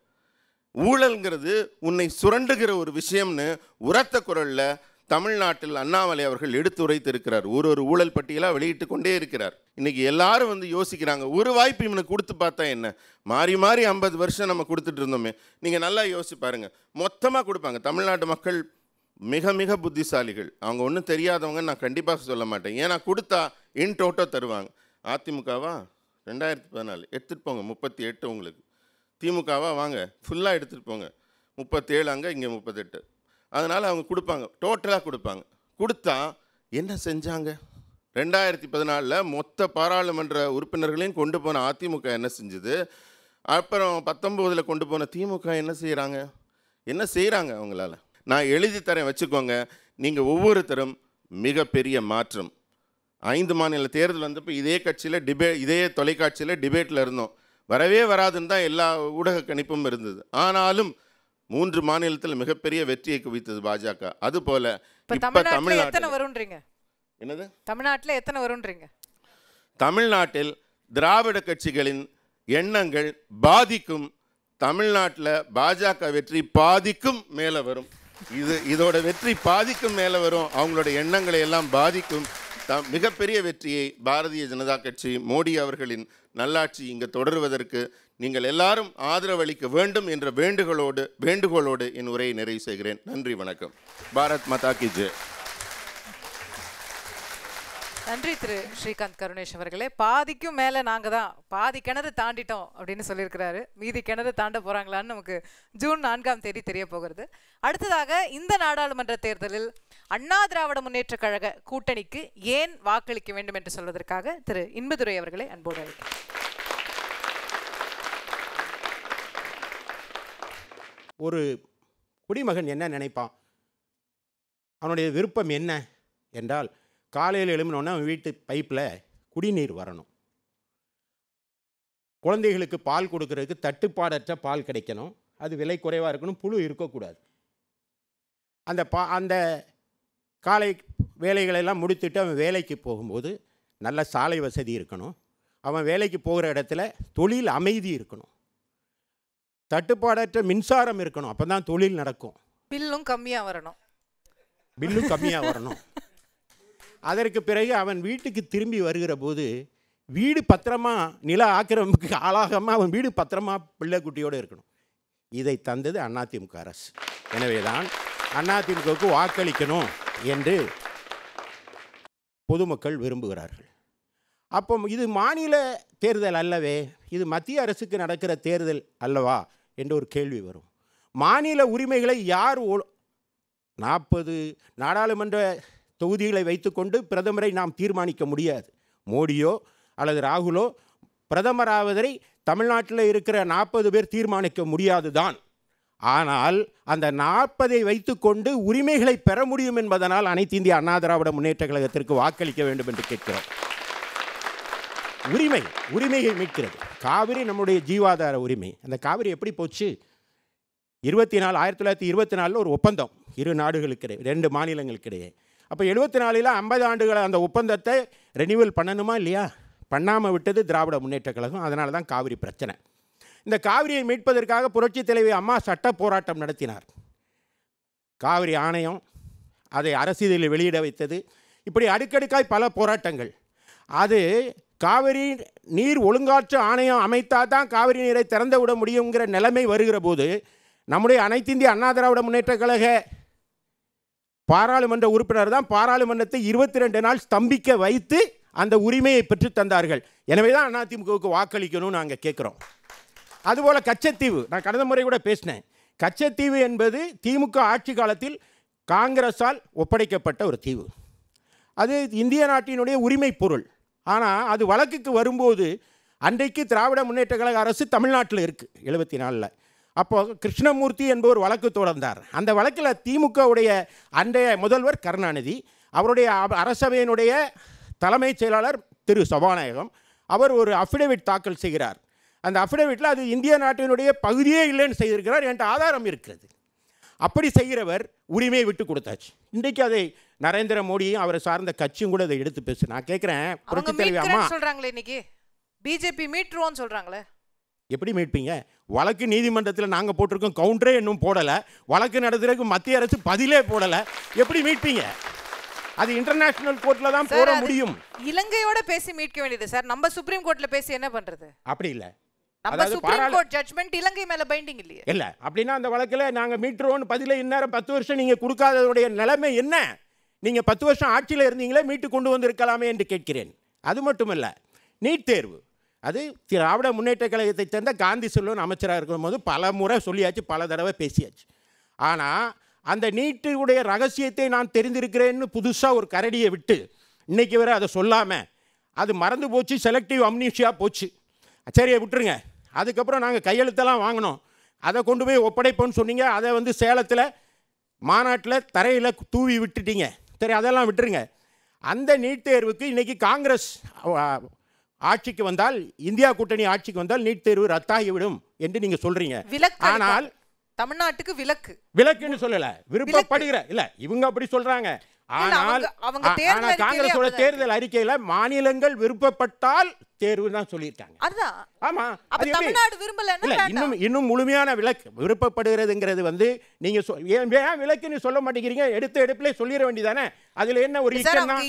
ஊழல்ங்கிறது உன்னை சுரண்டுகிற ஒரு விஷயம்னு உரத்த குரலில் தமிழ்நாட்டில் அண்ணாமலை அவர்கள் எடுத்துரைத்து இருக்கிறார். ஒரு ஊழல் பட்டியலாக வெளியிட்டு கொண்டே இருக்கிறார். இன்றைக்கி எல்லாரும் வந்து யோசிக்கிறாங்க, ஒரு வாய்ப்பு இவனுக்கு கொடுத்து பார்த்தா என்ன, மாறி மாறி 50 வருஷம் நம்ம கொடுத்துட்டு இருந்தோமே. நீங்கள் நல்லா யோசிச்சு பாருங்கள், மொத்தமாக கொடுப்பாங்க. தமிழ்நாட்டு மக்கள் மிக மிக புத்திசாலிகள், அவங்க ஒன்றும் தெரியாதவங்க நான் கண்டிப்பாக சொல்ல மாட்டேன். ஏன்னா கொடுத்தா இன் டோட்டோ தருவாங்க. அதிமுகவா 2014 எடுத்துகிட்டு போங்க 38 உங்களுக்கு, திமுகவா வாங்க ஃபுல்லாக எடுத்துகிட்டு போங்க 37, அங்கே இங்கே 38. அதனால் அவங்க கொடுப்பாங்க, டோட்டலாக கொடுப்பாங்க. கொடுத்தா என்ன செஞ்சாங்க? 2014 மொத்த பாராளுமன்ற உறுப்பினர்களையும் கொண்டு போன அதிமுக என்ன செஞ்சுது? அப்புறம் 19 கொண்டு போன திமுக என்ன செய்கிறாங்க அவங்களால? நான் எழுதி தரேன் வச்சுக்கோங்க. நீங்கள் ஒவ்வொருத்தரும் மிகப்பெரிய மாற்றம். 5 மாநில தேர்தல் வந்தப்போ இதே கட்சியில் இதே தொலைக்காட்சியில் டிபேட்டில் இருந்தோம். வரவே வராதுன்னு தான் எல்லா ஊடக கணிப்பும் இருந்தது. ஆனாலும் 3 மாநிலத்தில் மிகப்பெரிய வெற்றியை குவித்தது பாஜக. அதுபோல இப்போ தமிழ்நாட்டில் வரும்ன்றீங்க. என்னது தமிழ்நாட்டில் எத்தனை வரும்ன்றீங்க? தமிழ்நாட்டில் திராவிட கட்சிகளின் எண்ணங்கள் பாதிக்கும். தமிழ்நாட்டில் பாஜக வெற்றி பாதிக்கும் மேலே வரும். இதோட வெற்றி பாதிக்கும் மேலே வரும். அவங்களோட எண்ணங்களை எல்லாம் பாதிக்கும். மிகப்பெரிய வெற்றியை பாரதிய ஜனதா கட்சி, மோடி அவர்களின் நல்லாட்சி இங்கே தொடருவதற்கு நீங்கள் எல்லாரும் ஆதரவளிக்க வேண்டும் என்ற வேண்டுகோளோடு என் உரையை நிறைவு செய்கிறேன். நன்றி, வணக்கம். பாரத் மாதா கி ஜெய். நன்றி திரு ஸ்ரீகாந்த் கருணேஷ் அவர்களே. பாதிக்கும் மேலே நாங்கள் தான் பாதி கிணறு தாண்டிட்டோம் அப்படின்னு சொல்லியிருக்கிறாரு. மீதி கிணறு தாண்ட போகிறாங்களான்னு நமக்கு ஜூன் 4ஆம் தேதி தெரிய போகிறது. அடுத்ததாக இந்த நாடாளுமன்ற தேர்தலில் அண்ணா திராவிட முன்னேற்ற கழக கூட்டணிக்கு ஏன் வாக்களிக்க வேண்டும் என்று சொல்வதற்காக திரு இன்பதுரை அவர்களை அன்போடு அழைக்கிறேன். ஒரு குடிமகன் என்ன நினைப்பான், அவனுடைய விருப்பம் என்ன என்றால், காலையில் எழும்பினோன்னா அவன் வீட்டு பைப்பில் குடிநீர் வரணும், குழந்தைகளுக்கு பால் கொடுக்கறதுக்கு தட்டுப்பாடற்ற பால் கிடைக்கணும், அது விலை குறைவாக இருக்கணும், புழு இருக்கக்கூடாது. அந்த காலை வேலைகளெல்லாம் முடித்துட்டு அவன் வேலைக்கு போகும்போது நல்ல சாலை வசதி இருக்கணும், அவன் வேலைக்கு போகிற இடத்துல தொழில் அமைதி இருக்கணும், தட்டுப்பாடற்ற மின்சாரம் இருக்கணும், அப்போ தான் தொழில் நடக்கும், பில்லும் கம்மியாக வரணும். அதற்கு பிறகு அவன் வீட்டுக்கு திரும்பி வருகிற போது வீடு பத்திரமா, நில ஆக்கிரமிப்புக்கு ஆளாகாமல் அவன் வீடு பத்திரமா பிள்ளை குட்டியோடு இருக்கணும். இதை தந்தது அதிமுக அரசு. எனவே தான் அதிமுகவுக்கு வாக்களிக்கணும் என்று பொதுமக்கள் விரும்புகிறார்கள். அப்போ இது மாநில தேர்தல் அல்லவே, இது மத்திய அரசுக்கு நடக்கிற தேர்தல் அல்லவா என்று ஒரு கேள்வி வரும். மாநில உரிமைகளை யார் 40 நாடாளுமன்ற தொகுதிகளை வைத்துக்கொண்டு பிரதமரை நாம் தீர்மானிக்க முடியாது. மோடியோ அல்லது ராகுலோ பிரதமராவதை தமிழ்நாட்டில் இருக்கிற 40 பேர் தீர்மானிக்க முடியாது தான். ஆனால் அந்த 40ஐ வைத்துக்கொண்டு உரிமைகளை பெற முடியும் என்பதனால் அனைத்து இந்திய அண்ணா திராவிட முன்னேற்ற கழகத்திற்கு வாக்களிக்க வேண்டும் என்று கேட்கிறோம். உரிமையை மீட்கிறது. காவிரி நம்முடைய ஜீவாதார உரிமை. அந்த காவிரி எப்படி போச்சு? 1924 ஒரு ஒப்பந்தம், 2 நாடுகளுக்கிடையே, 2 மாநிலங்களுக்கிடையே. அப்போ 74 50 ஆண்டுகள் அந்த ஒப்பந்தத்தை ரெனியூவல் பண்ணணுமா இல்லையா? பண்ணாமல் விட்டது திராவிட முன்னேற்ற கழகம். அதனால தான் காவிரி பிரச்சனை. இந்த காவிரியை மீட்பதற்காக புரட்சித் தலைவி அம்மா சட்ட போராட்டம் நடத்தினார். காவிரி ஆணையம் அதை அரசியலில் வெளியிட வைத்தது. இப்படி அடுக்கடுக்காய் பல போராட்டங்கள். அது காவிரி நீர் ஒழுங்காற்று ஆணையம் அமைத்தால் தான் காவிரி நீரை திறந்து விட முடியுங்கிற நிலைமை வருகிற போது நம்முடைய அனைத்து இந்திய அண்ணா திராவிட முன்னேற்ற கழக பாராளுமன்ற உறுப்பினர் தான் பாராளுமன்றத்தை 22 நாள் ஸ்தம்பிக்க வைத்து அந்த உரிமையை பெற்று தந்தார்கள். எனவே தான் அதிமுகவுக்கு வாக்களிக்கணும்னு நாங்கள் கேட்குறோம். அதுபோல் கச்சத்தீவு, நான் கடந்த முறை கூட பேசினேன். கச்சத்தீவு என்பது திமுக ஆட்சி காலத்தில் காங்கிரஸால் ஒப்படைக்கப்பட்ட ஒரு தீவு. அது இந்திய நாட்டினுடைய உரிமை பொருள். ஆனால் அது வழக்குக்கு வரும்போது அன்றைக்கு திராவிட முன்னேற்ற கழக அரசு தமிழ்நாட்டில் இருக்குது 74. அப்போது கிருஷ்ணமூர்த்தி என்பவர் வழக்கு தொடர்ந்தார். அந்த வழக்கில் திமுகவுடைய அன்றைய முதல்வர் கருணாநிதி, அவருடைய அரசவையினுடைய தலைமைச் செயலாளர் திரு சபாநாயகம், அவர் ஒரு அஃபிடவிட் தாக்கல் செய்கிறார். அந்த அஃபிடவிட்டில் அது இந்திய நாட்டினுடைய பகுதியே இல்லைன்னு செய்திருக்கிறார். என்கிட்ட ஆதாரம் இருக்கிறது. அப்படி செய்கிறவர் உரிமையை விட்டு கொடுத்தாச்சு. இன்றைக்கு அதை நரேந்திர மோடியும் அவரை சார்ந்த கட்சியும் கூட அதை எடுத்து பேசு. நான் கேட்குறேன், புரட்சித் தலைவி அம்மா சொல்றாங்களே இன்னைக்கு பிஜேபி மீட்ருவோன்னு சொல்றாங்களே, எப்படி மீட்பீங்க? வழக்கு நீதிமன்றத்தில் நாங்கள் போட்டிருக்கோம், கவுண்டரே இன்னும் போடலை. வழக்கு நடத்துறதுக்கு மத்திய அரசு பதிலே போடலை. எப்படி மீட்பீங்க? அது இன்டர்நேஷனல் கோர்ட்ல தான் போட முடியும். இலங்கையோட பேசி மீட்க வேண்டியது சார். நம்ம சுப்ரீம் கோர்ட்ல பேசி என்ன பண்றது? அப்படி இல்லை. நம்ம சுப்ரீம் கோர்ட் ஜட்ஜ்மென்ட் இலங்கை மேல பைண்டிங் இல்லையே. இல்ல அப்படின்னா அந்த வழக்கில் நாங்கள் மீட்டுறோம்னு பதில இந்நேரம் 10 வருஷம் நீங்கள் கொடுக்காததுடைய நிலைமை என்ன? நீங்கள் 10 வருஷம் ஆட்சியில் இருந்தீங்களே, மீட்டு கொண்டு வந்திருக்கலாமே என்று கேட்கிறேன். அது மட்டுமல்ல, நீட் தேர்வு அது திராவிட முன்னேற்ற கழகத்தை சேர்ந்த காந்தி செல்வன் அமைச்சராக இருக்கும்போது பல முறை சொல்லியாச்சு, பல தடவை பேசியாச்சு. ஆனால் அந்த நீட்டுடைய ரகசியத்தை நான் தெரிந்திருக்கிறேன்னு புதுசாக ஒரு கரடியை விட்டு இன்னைக்கு வரை அதை சொல்லாமல் அது மறந்து போச்சு, செலக்டிவ் அம்னீஷியாக போச்சு. சரியை விட்டுருங்க. அதுக்கப்புறம் நாங்கள் கையெழுத்தெல்லாம் வாங்கினோம், அதை கொண்டு போய் ஒப்படைப்போன்னு சொன்னீங்க. அதை சேலத்தில் மாநாட்டில் தரையில் தூவி விட்டுட்டீங்க. சரி, அதெல்லாம் விட்டுருங்க. அந்த நீட் தேர்வுக்கு இன்றைக்கி காங்கிரஸ் ஆட்சிக்கு வந்தால், இந்தியா கூட்டணி ஆட்சிக்கு வந்தால் நீட் தேர்வு ரத்தாகிவிடும் என்று நீங்கள் சொல்கிறீங்க. ஆனால் தமிழ்நாட்டுக்கு விலக்குன்னு சொல்லலை, விருப்பப்படுகிற இல்லை, இவங்க அப்படி சொல்கிறாங்க. ஆனால் காங்கிரஸோட தேர்தல் அறிக்கையில் மாநிலங்கள் விருப்பப்பட்டால் தேர்வு தான் சொல்லியிருக்காங்க. ஆமா, இன்னும் முழுமையான விலக்கு விருப்பப்படுகிறதுங்கிறது நீங்க ஏன் விலக்குன்னு சொல்ல மாட்டேங்கிறீங்க? எடுப்பிலே சொல்லிட வேண்டியதானே. அதுல என்ன ஒரு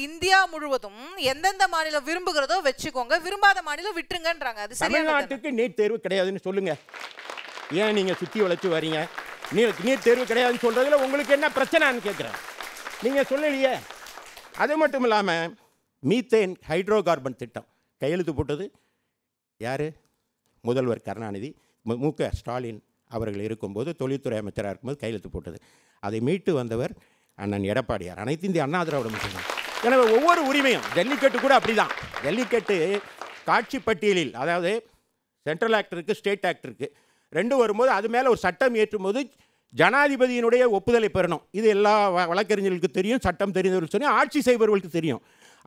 இந்தியா முழுவதும் எந்தெந்த மாநிலம் விரும்புகிறதோ வச்சுக்கோங்க, விரும்பாத மாநிலம் விட்டுருங்கன்றாங்க. அது தமிழ்நாட்டுக்கு நீட் தேர்வு கிடையாதுன்னு சொல்லுங்க. ஏன் நீங்க சுத்தி வளைச்சு வரீங்க? நீட் தேர்வு கிடையாதுன்னு சொல்றதுல உங்களுக்கு என்ன பிரச்சனைன்னு கேட்கிறேன். நீங்கள் சொல்லலையே. அது மட்டும் இல்லாமல் மீத்தேன் ஹைட்ரோ கார்பன் திட்டம் கையெழுத்து போட்டது யார்? முதல்வர் கருணாநிதி, மு.க. ஸ்டாலின் அவர்கள் இருக்கும்போது, தொழில்துறை அமைச்சராக இருக்கும்போது கையெழுத்து போட்டது. அதை மீட்டு வந்தவர் அண்ணன் எடப்பாடியார், அனைத்து இந்திய அண்ணா திராவிட முன்னேற்ற. எனவே ஒவ்வொரு உரிமையும், ஜல்லிக்கட்டு கூட அப்படி தான். ஜல்லிக்கட்டு காட்சி பட்டியலில், அதாவது சென்ட்ரல் ஆக்ட் இருக்குது, ஸ்டேட் ஆக்ட் இருக்குது, ரெண்டும் வரும்போது அது மேலே ஒரு சட்டம் ஏற்றும் போது ஜனாதிபதியினுடைய ஒப்புதலை பெறணும். இது எல்லா வழக்கறிஞர்களுக்கு தெரியும், சட்டம் தெரிந்தவர்களுக்கு தெரியும், ஆட்சி செய்பவர்களுக்கு தெரியும்.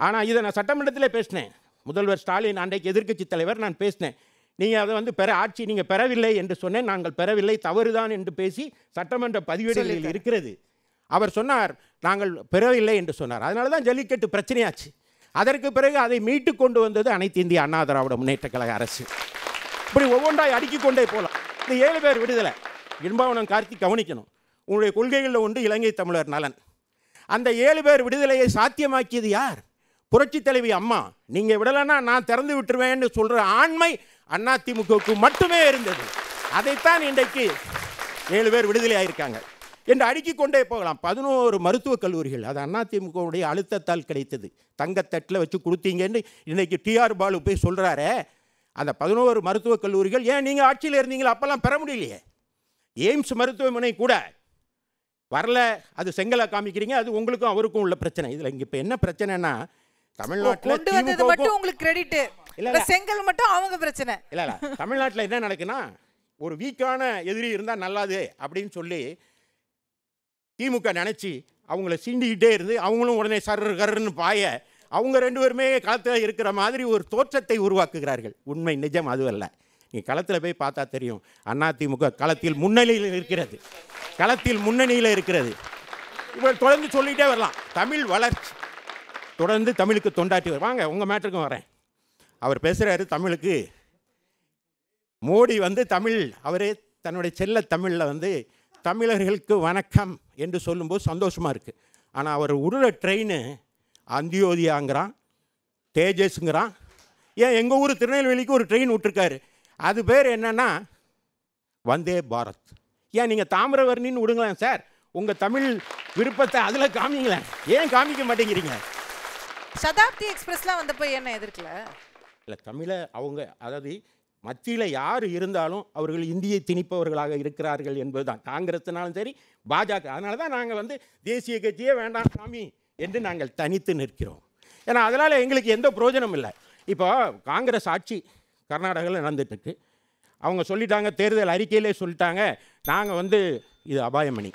ஆனால் இதை நான் சட்டமன்றத்தில் பேசினேன். முதல்வர் ஸ்டாலின் அன்றைக்கு எதிர்க்கட்சி தலைவர், நான் பேசினேன். நீங்கள் அதை ஆட்சி நீங்கள் பெறவில்லை என்று சொன்னேன். நாங்கள் பெறவில்லை, தவறுதான் என்று பேசி சட்டமன்ற பதிவேடுகளில் இருக்கிறது. அவர் சொன்னார் நாங்கள் பெறவில்லை என்று சொன்னார். அதனால தான் ஜல்லிக்கட்டு பிரச்சனையாச்சு. அதற்கு பிறகு அதை மீட்டு கொண்டு வந்தது அனைத்து இந்திய அண்ணா திராவிட முன்னேற்ற கழக அரசு. இப்படி ஒவ்வொன்றாய் அடுக்கிக் கொண்டே போகலாம். இந்த 7 பேர் விடுதலை இன்பவனம் கார்த்தி கவனிக்கணும். உங்களுடைய கொள்கைகளில் ஒன்று இலங்கை தமிழர் நலன். அந்த 7 பேர் விடுதலையை சாத்தியமாக்கியது யார்? புரட்சி தலைவி அம்மா. நீங்கள் விடலைன்னா நான் திறந்து விட்டுருவேன்னு சொல்கிற ஆண்மை அதிமுகவுக்கு மட்டுமே இருந்தது. அதைத்தான் இன்றைக்கு 7 பேர் விடுதலை ஆகியிருக்காங்க என்று அடுக்கிக் கொண்டே போகலாம். 11 மருத்துவக் கல்லூரிகள் அது அதிமுகவுடைய அழுத்தத்தால் கிடைத்தது. தங்கத்தட்டில் வச்சு கொடுத்தீங்கன்னு இன்றைக்கி டிஆர் பாலு போய் சொல்கிறாரே. அந்த 11 மருத்துவக் கல்லூரிகள் ஏன் நீங்கள் ஆட்சியில் இருந்தீங்களா அப்போல்லாம் பெற முடியலையே? எய்ம்ஸ் மருத்துவமனை கூட வரல, அது செங்கலை காமிக்கிறீங்க. அது உங்களுக்கும் அவருக்கும் உள்ள பிரச்சனை. இதில் இங்கே இப்போ என்ன பிரச்சனைனா, தமிழ்நாட்டில் உங்களுக்கு கிரெடிட் இல்லை, செங்கல் மட்டும் அவங்க பிரச்சனை இல்லை. தமிழ்நாட்டில் என்ன நடக்குன்னா, ஒரு வீக்கான எதிரி இருந்தால் நல்லாது அப்படின்னு சொல்லி திமுக நினச்சி அவங்கள சீண்டிக்கிட்டே இருந்து அவங்களும் உடனே கருன்னு பாய அவங்க 2 பேருமே களத்தில் இருக்கிற மாதிரி ஒரு தோற்றத்தை உருவாக்குகிறார்கள். உண்மை நிஜம் அதுவல்ல. நீ களத்தில் போய் பார்த்தா தெரியும். அதிமுக களத்தில் முன்னணியில் இருக்கிறது, களத்தில் முன்னணியில் இருக்கிறது. இவர் தொடர்ந்து சொல்லிகிட்டே வரலாம். தமிழ் வளர்ச்சி தொடர்ந்து தமிழுக்கு தொண்டாட்டி வாங்க, உங்கள் மேட்டருக்கும் வரேன். அவர் பேசுகிறாரு தமிழுக்கு. மோடி தமிழ், அவரே தன்னுடைய செல்ல தமிழில் தமிழர்களுக்கு வணக்கம் என்று சொல்லும்போது சந்தோஷமாக இருக்குது. ஆனால் அவர் விடுற ட்ரெயின் அந்தியோதியாங்கிறான், தேஜஸ்ங்கிறான். ஏன் எங்கள் ஊர் திருநெல்வேலிக்கு ஒரு ட்ரெயின் விட்டுருக்காரு, அது பேர் என்னன்னா வந்தே பாரத். ஏன் நீங்கள் தாமிரவர்ணின்னு விடுங்களேன் சார், உங்கள் தமிழ் விருப்பத்தை அதில் காமிங்களேன். ஏன் காமிக்க மாட்டேங்கிறீங்க? சதாப்தி எக்ஸ்பிரஸ்லாம் வந்தப்போ என்ன எதிர்க்கல? இல்லை, தமிழை அவங்க அதாவது மத்தியில் யார் இருந்தாலும் அவர்கள் இந்தியை திணிப்பவர்களாக இருக்கிறார்கள் என்பதுதான். காங்கிரஸ்னாலும் சரி, பாஜக. அதனால தான் நாங்கள் தேசிய கட்சியே வேண்டாம் சாமி என்று நாங்கள் தனித்து நிற்கிறோம். ஏன்னா அதனால் எங்களுக்கு எந்த பிரயோஜனம் இல்லை. இப்போ காங்கிரஸ் ஆட்சி கர்நாடகாவில் நடந்துட்டுருக்கு. அவங்க சொல்லிட்டாங்க, தேர்தல் அறிக்கையிலே சொல்லிட்டாங்க, நாங்கள் இது அபாயமணி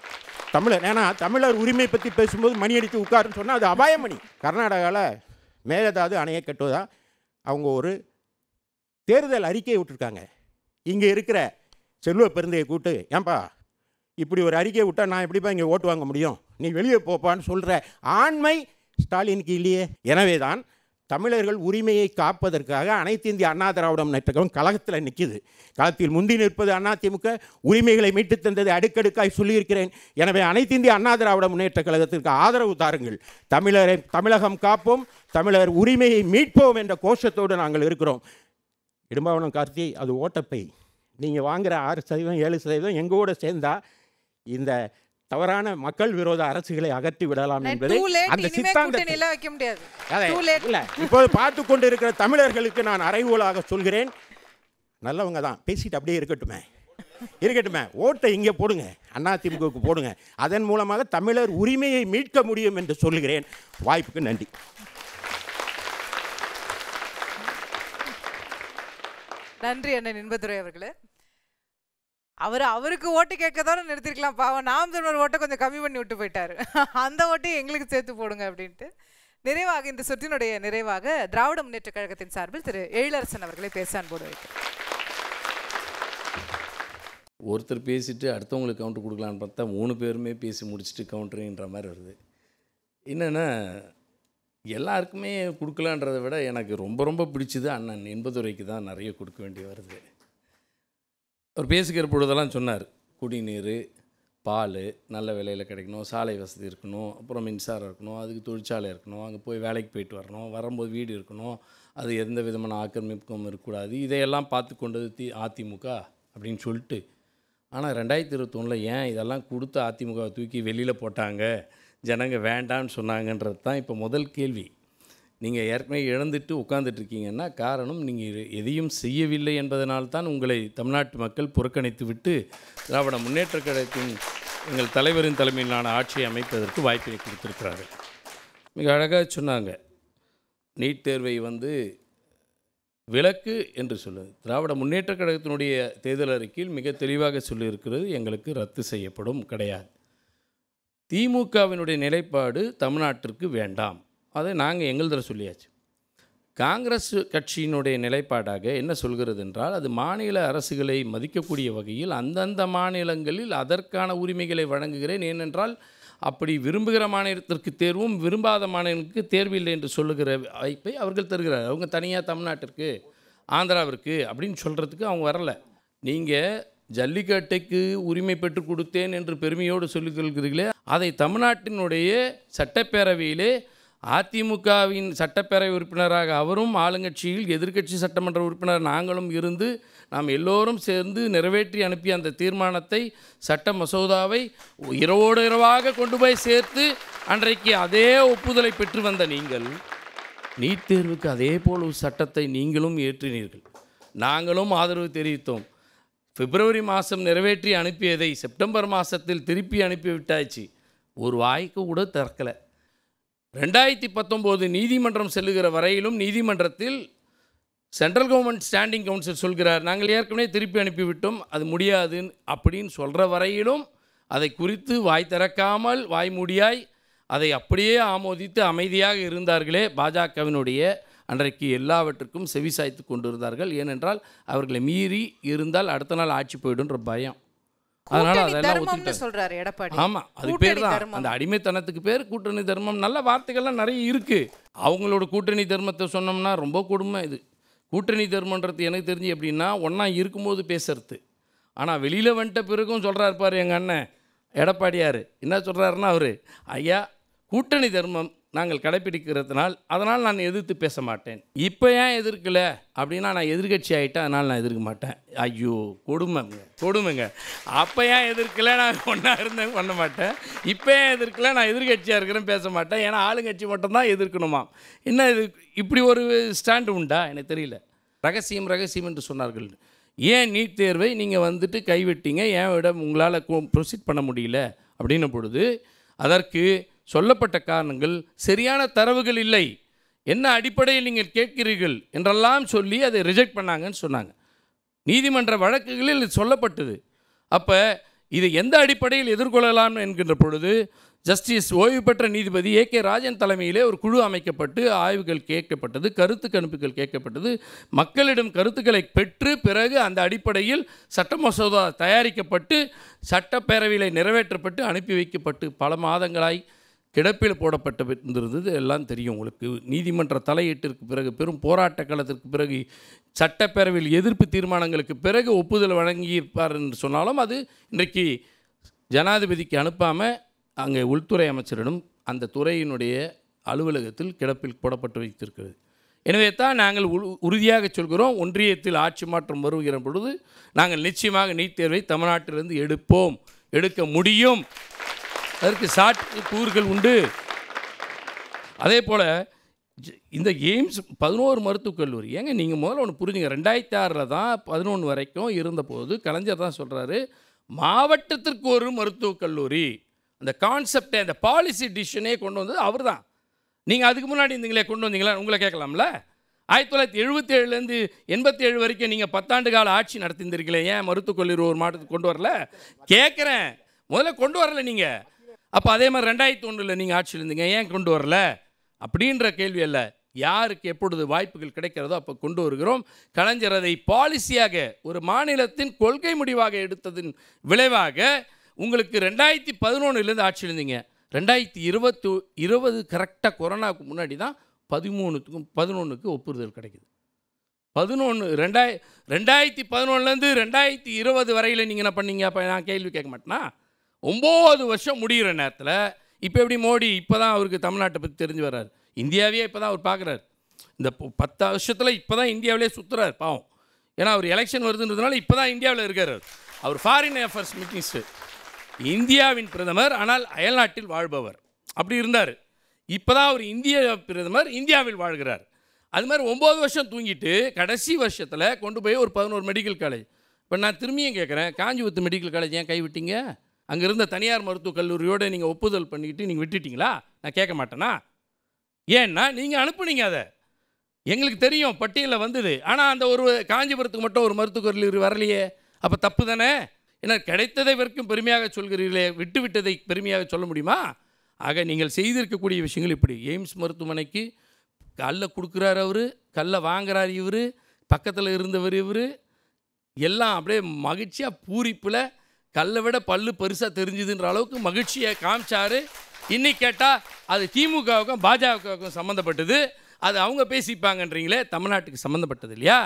தமிழர். ஏன்னா தமிழர் உரிமை பற்றி பேசும்போது மணி அடித்து உட்காருன்னு சொன்னால் அது அபாயமணி. கர்நாடகாவில் மேகதாது அணையை கட்டுவதா அவங்க ஒரு தேர்தல் அறிக்கையை விட்டுருக்காங்க. இங்கே இருக்கிற செல்வ பெருந்தையை கூட்டு, ஏன்பா இப்படி ஒரு அறிக்கை விட்டால் நான் எப்படிப்பா இங்கே ஓட்டு வாங்க முடியும், நீ வெளியே போப்பான்னு சொல்கிற ஆண்மை ஸ்டாலினுக்கு இல்லையே. எனவே தான் தமிழர்கள் உரிமையை காப்பதற்காக அனைத்து இந்திய அண்ணா திராவிட முன்னேற்ற கழகம் களத்தில் நிற்கிது. களத்தில் முந்தி நிற்பது அதிமுக, உரிமைகளை மீட்டு தந்தது அடுக்கடுக்காய் சொல்லியிருக்கிறேன். எனவே அனைத்து இந்திய அண்ணா திராவிட முன்னேற்ற கழகத்திற்கு ஆதரவு தாருங்கள். தமிழகம் காப்போம், தமிழர் உரிமையை மீட்போம் என்ற கோஷத்தோடு நாங்கள் இருக்கிறோம். இடும்பாவனம் கார்த்தி, அது ஓட்டப்பை. நீங்கள் வாங்குகிற 6%, 7% எங்கூட சேர்ந்தா இந்த தவறான மக்கள் விரோத அரசுகளை அகற்றி விடலாம் என்பதை அந்த சித்தாந்தத்தை இல்ல இப்போது பார்த்து கொண்டு இருக்கிற தமிழர்களுக்கு நான் அறைகோலாக சொல்கிறேன். நல்லவங்க தான் பேசிட்டு அப்படியே இருக்கட்டுமே, ஓட்டை இங்கே போடுங்க, அதிமுகவுக்கு போடுங்க. அதன் மூலமாக தமிழர் உரிமையை மீட்க முடியும் என்று சொல்கிறேன். வாய்ப்புக்கு நன்றி. நன்றி அண்ணன் இன்பதுரை அவர்களே. அவருக்கு ஓட்டு கேட்கதோட நிறுத்திருக்கலாம். பாவம் நாம் தமிழர் ஓட்டை கொஞ்சம் கம்மி பண்ணி விட்டு போயிட்டாரு. அந்த ஓட்டையும் எங்களுக்கு சேர்த்து போடுங்க அப்படின்ட்டு. நிறைவாக இந்த சுற்றினுடைய நிறைவாக திராவிட முன்னேற்ற கழகத்தின் சார்பில் திரு எழிலரசன் அவர்களை பேச அன்போடு வைக்கிறேன். ஒருத்தர் பேசிட்டு அடுத்தவங்களுக்கு கவுண்டர் கொடுக்கலான்னு பார்த்தா 3 பேருமே பேசி முடிச்சுட்டு கவுண்டருன்ற மாதிரி வருது. என்னென்னா எல்லாருக்குமே கொடுக்கலான்றதை விட எனக்கு ரொம்ப ரொம்ப பிடிச்சது அண்ணன் இன்பதுரைக்கு தான் நிறைய கொடுக்க வேண்டி வருது. அவர் பேசுகிற பொழுதெல்லாம் சொன்னார், குடிநீர், பால் நல்ல விலையில் கிடைக்கணும், சாலை வசதி இருக்கணும், அப்புறம் மின்சாரம் இருக்கணும், அதுக்கு தொழிற்சாலை இருக்கணும், அங்கே போய் வேலைக்கு போயிட்டு வரணும், வரும்போது வீடு இருக்கணும், அது எந்த விதமான ஆக்கிரமிப்பும் இருக்கக்கூடாது, இதையெல்லாம் பார்த்து கொண்டது அதிமுக அப்படின்னு சொல்லிட்டு. ஆனால் 2021 ஏன் இதெல்லாம் கொடுத்து அதிமுகவை தூக்கி வெளியில் போட்டாங்க, ஜனங்க வேண்டான்னு சொன்னாங்கன்றது தான் இப்போ முதல் கேள்வி. நீங்கள் ஏற்கனவே இழந்துட்டு உட்காந்துட்ருக்கீங்கன்னா காரணம் நீங்கள் எதையும் செய்யவில்லை என்பதனால்தான் உங்களை தமிழ்நாட்டு மக்கள் புறக்கணித்து விட்டு திராவிட முன்னேற்ற கழகத்தின் எங்கள் தலைவரின் தலைமையிலான ஆட்சியை அமைப்பதற்கு வாய்ப்பை கொடுத்துருக்கிறார்கள். மிக அழகாக சொன்னாங்க, நீட் தேர்வை விலக்கு என்று சொல்லுது. திராவிட முன்னேற்ற கழகத்தினுடைய தேர்தல் அறிக்கையில் மிக தெளிவாக சொல்லியிருக்கிறது, எங்களுக்கு ரத்து செய்யப்படும் கிடையாது. திமுகவினுடைய நிலைப்பாடு தமிழ்நாட்டிற்கு வேண்டாம், அதை நாங்கள் எங்கள்தில் சொல்லியாச்சு. காங்கிரஸ் கட்சியினுடைய நிலைப்பாடாக என்ன சொல்கிறது என்றால், அது மாநில அரசுகளை மதிக்கக்கூடிய வகையில் அந்தந்த மாநிலங்களில் அதற்கான உரிமைகளை வழங்குகிறேன், ஏனென்றால் அப்படி விரும்புகிற மாநிலத்திற்கு தேர்வும் விரும்பாத மாநிலங்களுக்கு தேர்வில்லை என்று சொல்லுகிற வாய்ப்பை அவர்கள் தருகிறார். அவங்க தனியாக தமிழ்நாட்டிற்கு ஆந்திராவிற்கு அப்படின்னு சொல்கிறதுக்கு அவங்க வரலை. நீங்கள் ஜல்லிக்கட்டுக்கு உரிமை பெற்றுக் கொடுத்தேன் என்று பெருமையோடு சொல்லிக் கொள்கிறீர்களே, அதை தமிழ்நாட்டினுடைய சட்டப்பேரவையிலே அதிமுகவின் சட்டப்பேரவை உறுப்பினராக அவரும் ஆளுங்கட்சியில் எதிர்க்கட்சி சட்டமன்ற உறுப்பினர் நாங்களும் இருந்து நாம் எல்லோரும் சேர்ந்து நிறைவேற்றி அனுப்பிய அந்த தீர்மானத்தை, சட்ட மசோதாவை இரவோடு இரவாக கொண்டு போய் சேர்த்து அன்றைக்கு அதே ஒப்புதலை பெற்று வந்த நீங்கள் நீட் தேர்வுக்கு அதே போல் ஒரு சட்டத்தை நீங்களும் ஏற்றினீர்கள், நாங்களும் ஆதரவு தெரிவித்தோம். பிப்ரவரி மாதம் நிறைவேற்றி அனுப்பியதை செப்டம்பர் மாதத்தில் திருப்பி அனுப்பிவிட்டாச்சு, ஒரு வாய்க்கு கூட திறக்கலை. 2019 நீதிமன்றம் செல்லுகிற வரையிலும் நீதிமன்றத்தில் சென்ட்ரல் கவர்மெண்ட் ஸ்டாண்டிங் கவுன்சில் சொல்கிறார், நாங்கள் ஏற்கனவே திருப்பி அனுப்பிவிட்டோம், அது முடியாது அப்படின்னு சொல்கிற வரையிலும் அதை குறித்து வாய் திறக்காமல் வாய்மூடியாய் அதை அப்படியே ஆமோதித்து அமைதியாக இருந்தார்களே பாஜகவினுடைய அன்றைக்கு எல்லாவற்றுக்கும் செவிசாய்த்து கொண்டு இருந்தார்கள். ஏனென்றால் அவர்களை மீறி இருந்தால் அடுத்த நாள் ஆட்சி போய்டுன்ற பயம். அதனால அதெல்லாம் சொல்றாரு எடப்பாடி. ஆமாம், அது பேர் தான் அந்த அடிமைத்தனத்துக்கு பேர் கூட்டணி தர்மம். நல்ல வார்த்தைகள்லாம் நிறைய இருக்குது. அவங்களோட கூட்டணி தர்மத்தை சொன்னோம்னா ரொம்ப கொடுமை. இது கூட்டணி தர்மன்றது எனக்கு தெரிஞ்சு எப்படின்னா, ஒன்றா இருக்கும்போது பேசுறது, ஆனால் வெளியில் வந்துட்ட பிறகும் சொல்கிறாரு பாரு எங்கள் அண்ணன் எடப்பாடியார். என்ன சொல்கிறாருன்னா, அவர் ஐயா கூட்டணி தர்மம் நாங்கள் கடைப்பிடிக்கிறதுனால் அதனால் நான் எதிர்த்து பேச மாட்டேன். இப்போ ஏன் எதிர்க்கலை அப்படின்னா, நான் எதிர்கட்சி ஆகிட்டேன் அதனால் நான் எதிர்க்க மாட்டேன். ஐயோ கொடுமைங்க. அப்போ ஏன் எதிர்க்கலை, நான் ஒன்றா இருந்தேன் பண்ண மாட்டேன். இப்போ ஏன் எதிர்க்கலை, நான் எதிர்கட்சியாக இருக்கிறேன் பேச மாட்டேன். ஏன்னா ஆளுங்கட்சி மட்டும்தான் எதிர்க்கணுமா? என்ன இது, இப்படி ஒரு ஸ்டாண்டு உண்டா? எனக்கு தெரியல. ரகசியம் என்று சொன்னார்கள். ஏன் நீட் தேர்வை நீங்கள் கைவிட்டீங்க, ஏன் விட உங்களால் ப்ரொசீட் பண்ண முடியல அப்படின்ன பொழுது அதற்கு சொல்லப்பட்ட காரணங்கள் சரியான தரவுகள் இல்லை, என்ன அடிப்படையில் நீங்கள் கேட்கிறீர்கள் என்றெல்லாம் சொல்லி அதை ரிஜெக்ட் பண்ணாங்கன்னு சொன்னாங்க. நீதிமன்ற வழக்குகளில் சொல்லப்பட்டது. அப்போ இதை எந்த அடிப்படையில் எதிர்கொள்ளலாம் என்கின்ற பொழுது ஜஸ்டிஸ் ஓய்வு பெற்ற நீதிபதி ஏ.கே. ராஜன் தலைமையிலே ஒரு குழு அமைக்கப்பட்டு ஆய்வுகள் கேட்கப்பட்டது, கருத்து கணிப்புகள் கேட்கப்பட்டது. மக்களிடம் கருத்துக்களை பெற்று பிறகு அந்த அடிப்படையில் சட்ட மசோதா தயாரிக்கப்பட்டு சட்டப்பேரவையில் நிறைவேற்றப்பட்டு அனுப்பி வைக்கப்பட்டு பல மாதங்களாய் கிடப்பில் போடப்பட்டிருந்தது எல்லாம் தெரியும் உங்களுக்கு. நீதிமன்ற தலையீட்டிற்கு பிறகு, பெரும் போராட்ட காலத்திற்கு பிறகு, சட்டப்பேரவையில் எதிர்ப்பு தீர்மானங்களுக்கு பிறகு ஒப்புதல் வழங்கியிருப்பார் என்று சொன்னாலும் அது இன்றைக்கு ஜனாதிபதிக்கு அனுப்பாமல் அங்கே உள்துறை அமைச்சரிடம் அந்த துறையினுடைய அலுவலகத்தில் கிடப்பில் போடப்பட்டு வைத்திருக்கிறது. எனவே தான் நாங்கள் உறுதியாக சொல்கிறோம், ஒன்றியத்தில் ஆட்சி மாற்றம் வருகிற பொழுது நாங்கள் நிச்சயமாக நீட் தேர்வை தமிழ்நாட்டிலிருந்து எடுக்க முடியும். அதற்கு சாட்டு கூறுகள் உண்டு. அதே போல் இந்த எய்ம்ஸ் 11 மருத்துவக் கல்லூரி, ஏங்க நீங்கள் முதல்ல ஒன்று புரிஞ்சுங்க. 2006 தான் 11 வரைக்கும் இருந்தபோது கலைஞர் தான் சொல்கிறாரு, மாவட்டத்திற்கு ஒரு மருத்துவக் கல்லூரி. அந்த கான்செப்டை, அந்த பாலிசி டிசிஷனே கொண்டு வந்தது அவர் தான். நீங்கள் அதுக்கு முன்னாடி இருந்தீங்களே, கொண்டு வந்தீங்களா? உங்களை கேட்கலாம்ல. 1977லேருந்து 87 வரைக்கும் நீங்கள் 10 ஆண்டு கால ஆட்சி நடத்தியிருந்தீர்களே, ஏன் மருத்துவக் கல்லூரி ஒரு மாவட்டத்துக்கு கொண்டு வரல? கேட்குறேன், முதல்ல கொண்டு வரல நீங்கள். அப்போ அதே மாதிரி 2001 நீங்கள் ஆட்சியில் இருந்தீங்க, ஏன் கொண்டு வரல அப்படின்ற கேள்வி அல்ல. யாருக்கு எப்பொழுது வாய்ப்புகள் கிடைக்கிறதோ அப்போ கொண்டு வருகிறோம். கலைஞர் அதை பாலிசியாக ஒரு மாநிலத்தின் கொள்கை முடிவாக எடுத்ததின் விளைவாக உங்களுக்கு 2011லேருந்து ஆட்சியில் இருந்தீங்க. 2020 கரெக்டாக கொரோனாவுக்கு முன்னாடி தான் 13க்கு ஒப்புதல் கிடைக்குது. 2011லேருந்து 2020 வரையில் நீங்கள் என்ன பண்ணீங்க? அப்போ நான் கேள்வி கேட்க மாட்டேனா? 9 வருஷம் முடிகிற நேரத்தில் இப்போ எப்படி மோடி இப்போ தான் அவருக்கு தமிழ்நாட்டை பற்றி தெரிஞ்சு வர்றாரு, இந்தியாவே இப்போ தான் அவர் பார்க்குறாரு. இந்த 10 வருஷத்தில் இப்போ தான் இந்தியாவிலே சுற்றுறாரு பாவம். ஏன்னா அவர் எலெக்ஷன் வருதுன்றதுனால இப்போ தான் இந்தியாவில் இருக்கார். அவர் ஃபாரின் அஃபேர்ஸ் மினிஸ்டர், இந்தியாவின் பிரதமர், ஆனால் அயல்நாட்டில் வாழ்பவர் அப்படி இருந்தார். இப்போ தான் அவர் இந்திய பிரதமர், இந்தியாவில் வாழ்கிறார். அது மாதிரி 9 வருஷம் தூங்கிட்டு கடைசி வருஷத்தில் கொண்டு போய் ஒரு 11 மெடிக்கல் காலேஜ். இப்போ நான் திரும்பியும் கேட்குறேன், காஞ்சிபுரத்து மெடிக்கல் காலேஜ் ஏன் கைவிட்டீங்க? அங்கே இருந்த தனியார் மருத்துவக் கல்லூரியோடு நீங்கள் ஒப்புதல் பண்ணிக்கிட்டு நீங்கள் விட்டுட்டீங்களா? நான் கேட்க மாட்டேனா? ஏன்னா நீங்கள் அனுப்புனீங்க, அதை எங்களுக்கு தெரியும், பட்டியலில் வந்தது. ஆனால் அந்த ஒரு காஞ்சிபுரத்துக்கு மட்டும் ஒரு மருத்துவக் கல்லூரி வரலையே, அப்போ தப்பு தானே? ஏன்னா கிடைத்ததை வரைக்கும் பெருமையாக சொல்கிறீர்களே, விட்டதை பெருமையாக சொல்ல முடியுமா? ஆக நீங்கள் செய்திருக்கக்கூடிய விஷயங்கள் இப்படி. எய்ம்ஸ் மருத்துவமனைக்கு கல்லை கொடுக்குறாரு அவர், கல்லை வாங்குறார் இவர், பக்கத்தில் இருந்தவர் இவர், எல்லாம் அப்படியே மகிழ்ச்சியாக பூரிப்பில் கல்லை விட பல்லு பெருசாக தெரிஞ்சுதுன்ற அளவுக்கு மகிழ்ச்சியை காமிச்சார். இன்னைக்கு கேட்டால் அது திமுகவுக்கும் பாஜகவுக்கும் சம்மந்தப்பட்டது, அது அவங்க பேசிப்பாங்கன்றீங்களே, தமிழ்நாட்டுக்கு சம்மந்தப்பட்டது இல்லையா?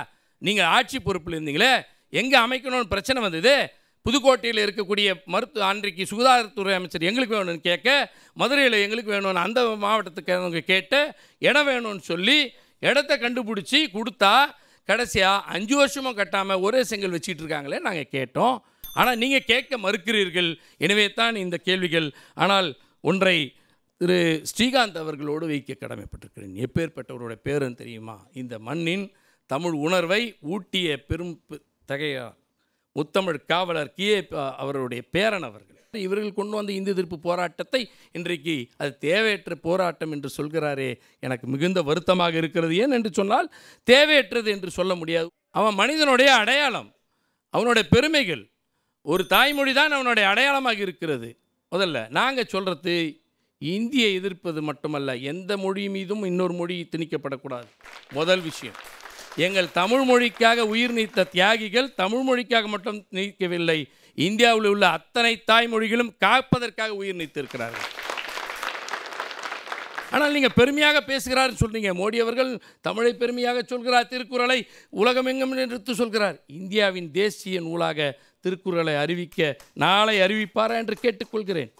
நீங்கள் ஆட்சி பொறுப்பில் இருந்தீங்களே, எங்கே அமைக்கணும்னு பிரச்சனை வந்தது. புதுக்கோட்டையில் இருக்கக்கூடிய அன்றைக்கு சுகாதாரத்துறை அமைச்சர் எங்களுக்கு வேணும்னு கேட்க, மதுரையில் எங்களுக்கு வேணும்னு அந்த மாவட்டத்துக்கு அவங்க கேட்ட இடம் வேணும்னு சொல்லி இடத்த கண்டுபிடிச்சி கொடுத்தா, கடைசியாக 5 வருஷமும் கட்டாமல் ஒரே செங்கல் வச்சுட்டு இருக்காங்களே நாங்கள் கேட்டோம். ஆனால் நீங்கள் கேட்க மறுக்கிறீர்கள். எனவே தான் இந்த கேள்விகள். ஆனால் ஒன்றை திரு ஸ்ரீகாந்த் அவர்களோடு வைக்க கடமைப்பட்டிருக்கிறேன். எப்பேற்பட்டவருடைய பேருன்னு தெரியுமா? இந்த மண்ணின் தமிழ் உணர்வை ஊட்டிய பெரும் தகையார் முத்தமிழ் காவலர் கே. அவருடைய பேரன் அவர்கள். இவர்கள் கொண்டு வந்த இந்து எதிர்ப்பு போராட்டத்தை இன்றைக்கு அது தேவையற்ற போராட்டம் என்று சொல்கிறாரே, எனக்கு மிகுந்த வருத்தமாக இருக்கிறது. ஏன் என்று சொன்னால் தேவையற்றது என்று சொல்ல முடியாது. அவன் மனிதனுடைய அடையாளம், அவனுடைய பெருமைகள். ஒரு தாய்மொழி தான் அவனுடைய அடையாளமாக இருக்கிறது. முதல்ல நாங்கள் சொல்கிறது, இந்தியை எதிர்ப்பது மட்டுமல்ல, எந்த மொழி மீதும் இன்னொரு மொழி திணிக்கப்படக்கூடாது. முதல் விஷயம், எங்கள் தமிழ் மொழிக்காக உயிர் நீத்த தியாகிகள் தமிழ் மொழிக்காக மட்டும் நீக்கவில்லை, இந்தியாவில் உள்ள அத்தனை தாய்மொழிகளும் காப்பதற்காக உயிர் நீத்திருக்கிறார்கள். ஆனால் நீங்கள் பெருமையாக பேசுகிறார் சொல்றீங்க. மோடி அவர்கள் தமிழை பெருமையாக சொல்கிறார், திருக்குறளை உலகமெங்கும் எடுத்து சொல்கிறார். இந்தியாவின் தேசிய நூலாக திருக்குறளை அறிவிக்க நாளை அறிவிப்பாரா என்று கேட்டுக்கொள்கிறேன்.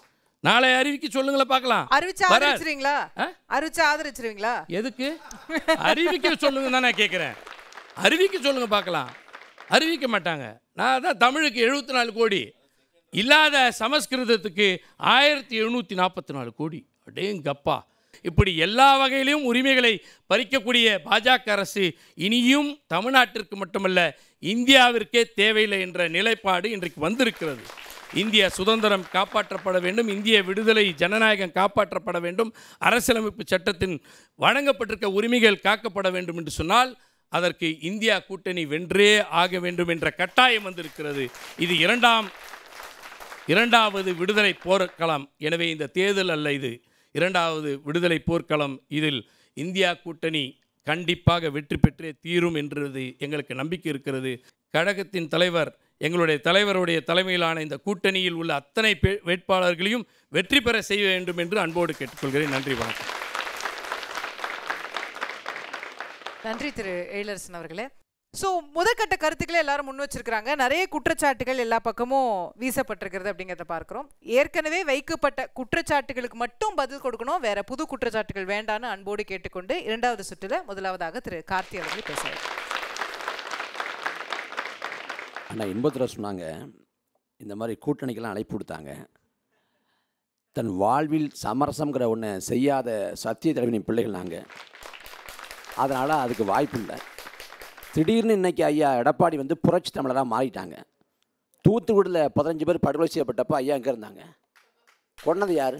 நாளை அறிவிக்க சொல்லுங்களேன் பார்க்கலாம். ஆதரிச்சிருவீங்களா? எதுக்கு அறிவிக்க சொல்லுங்க தான் நான் கேட்குறேன். அறிவிக்க சொல்லுங்க பார்க்கலாம். அறிவிக்க மாட்டாங்க. நான் தான் தமிழுக்கு 74 கோடி, இல்லாத சமஸ்கிருதத்துக்கு 1744 கோடி. அடேங்கப்பா, இப்படி எல்லா வகையிலும் உரிமைகளை பறிக்கக்கூடிய பாஜக அரசு இனியும் தமிழ்நாட்டிற்கு மட்டுமல்ல இந்தியாவிற்கே தேவையில்லை என்ற நிலைப்பாடு இன்றைக்கு வந்திருக்கிறது. இந்திய சுதந்திரம் காப்பாற்றப்பட வேண்டும், இந்திய விடுதலை ஜனநாயகம் காப்பாற்றப்பட வேண்டும், அரசியலமைப்பு சட்டத்தின் வழங்கப்பட்டிருக்க உரிமைகள் காக்கப்பட வேண்டும் என்று சொன்னால் அதற்கு இந்தியா கூட்டணி வென்றே ஆக வேண்டும் என்ற கட்டாயம் வந்திருக்கிறது. இது இரண்டாவது விடுதலை போர்க்களம். எனவே இந்த தேர்தல் அல்ல, இது இரண்டாவது விடுதலை போர்க்களம். இதில் இந்தியா கூட்டணி கண்டிப்பாக வெற்றி பெற்றே தீரும் என்றது எங்களுக்கு நம்பிக்கை இருக்கிறது. கழகத்தின் தலைவர், எங்களுடைய தலைவருடைய தலைமையிலான இந்த கூட்டணியில் உள்ள அத்தனை வேட்பாளர்களையும் வெற்றி பெற செய்ய வேண்டும் என்று அன்போடு கேட்டுக்கொள்கிறேன். நன்றி, வணக்கம். நன்றி திரு எழிலரசன் அவர்களே. ஸோ முதற்கட்ட கருத்துக்களை எல்லாரும் முன் வச்சிருக்கிறாங்க. நிறைய குற்றச்சாட்டுகள் எல்லா பக்கமும் வீசப்பட்டிருக்கிறது அப்படிங்கிறத பார்க்குறோம். ஏற்கனவே வைக்கப்பட்ட குற்றச்சாட்டுகளுக்கு மட்டும் பதில் கொடுக்கணும், வேற புது குற்றச்சாட்டுகள் வேண்டான்னு அன்போடு கேட்டுக்கொண்டு இரண்டாவது சுற்றுல முதலாவதாக திரு கார்த்தி அவர்கள் பேசுகிறார். ஆனால் இன்பத்தில் சொன்னாங்க, இந்த மாதிரி கூட்டணிக்கெல்லாம் அழைப்பு கொடுத்தாங்க. தன் வாழ்வில் சமரசங்கிற ஒன்று செய்யாத சத்திய தலைவனின் பிள்ளைகள் நாங்கள். அதனால் அதுக்கு வாய்ப்பு இல்லை. திடீர்னு இன்றைக்கி ஐயா எடப்பாடி வந்து புரட்சி தமிழராக மாறிட்டாங்க. தூத்துக்குடியில் 15 பேர் படுகொலை செய்யப்பட்டப்போ ஐயா எங்கே இருந்தாங்க? கொன்னது யார்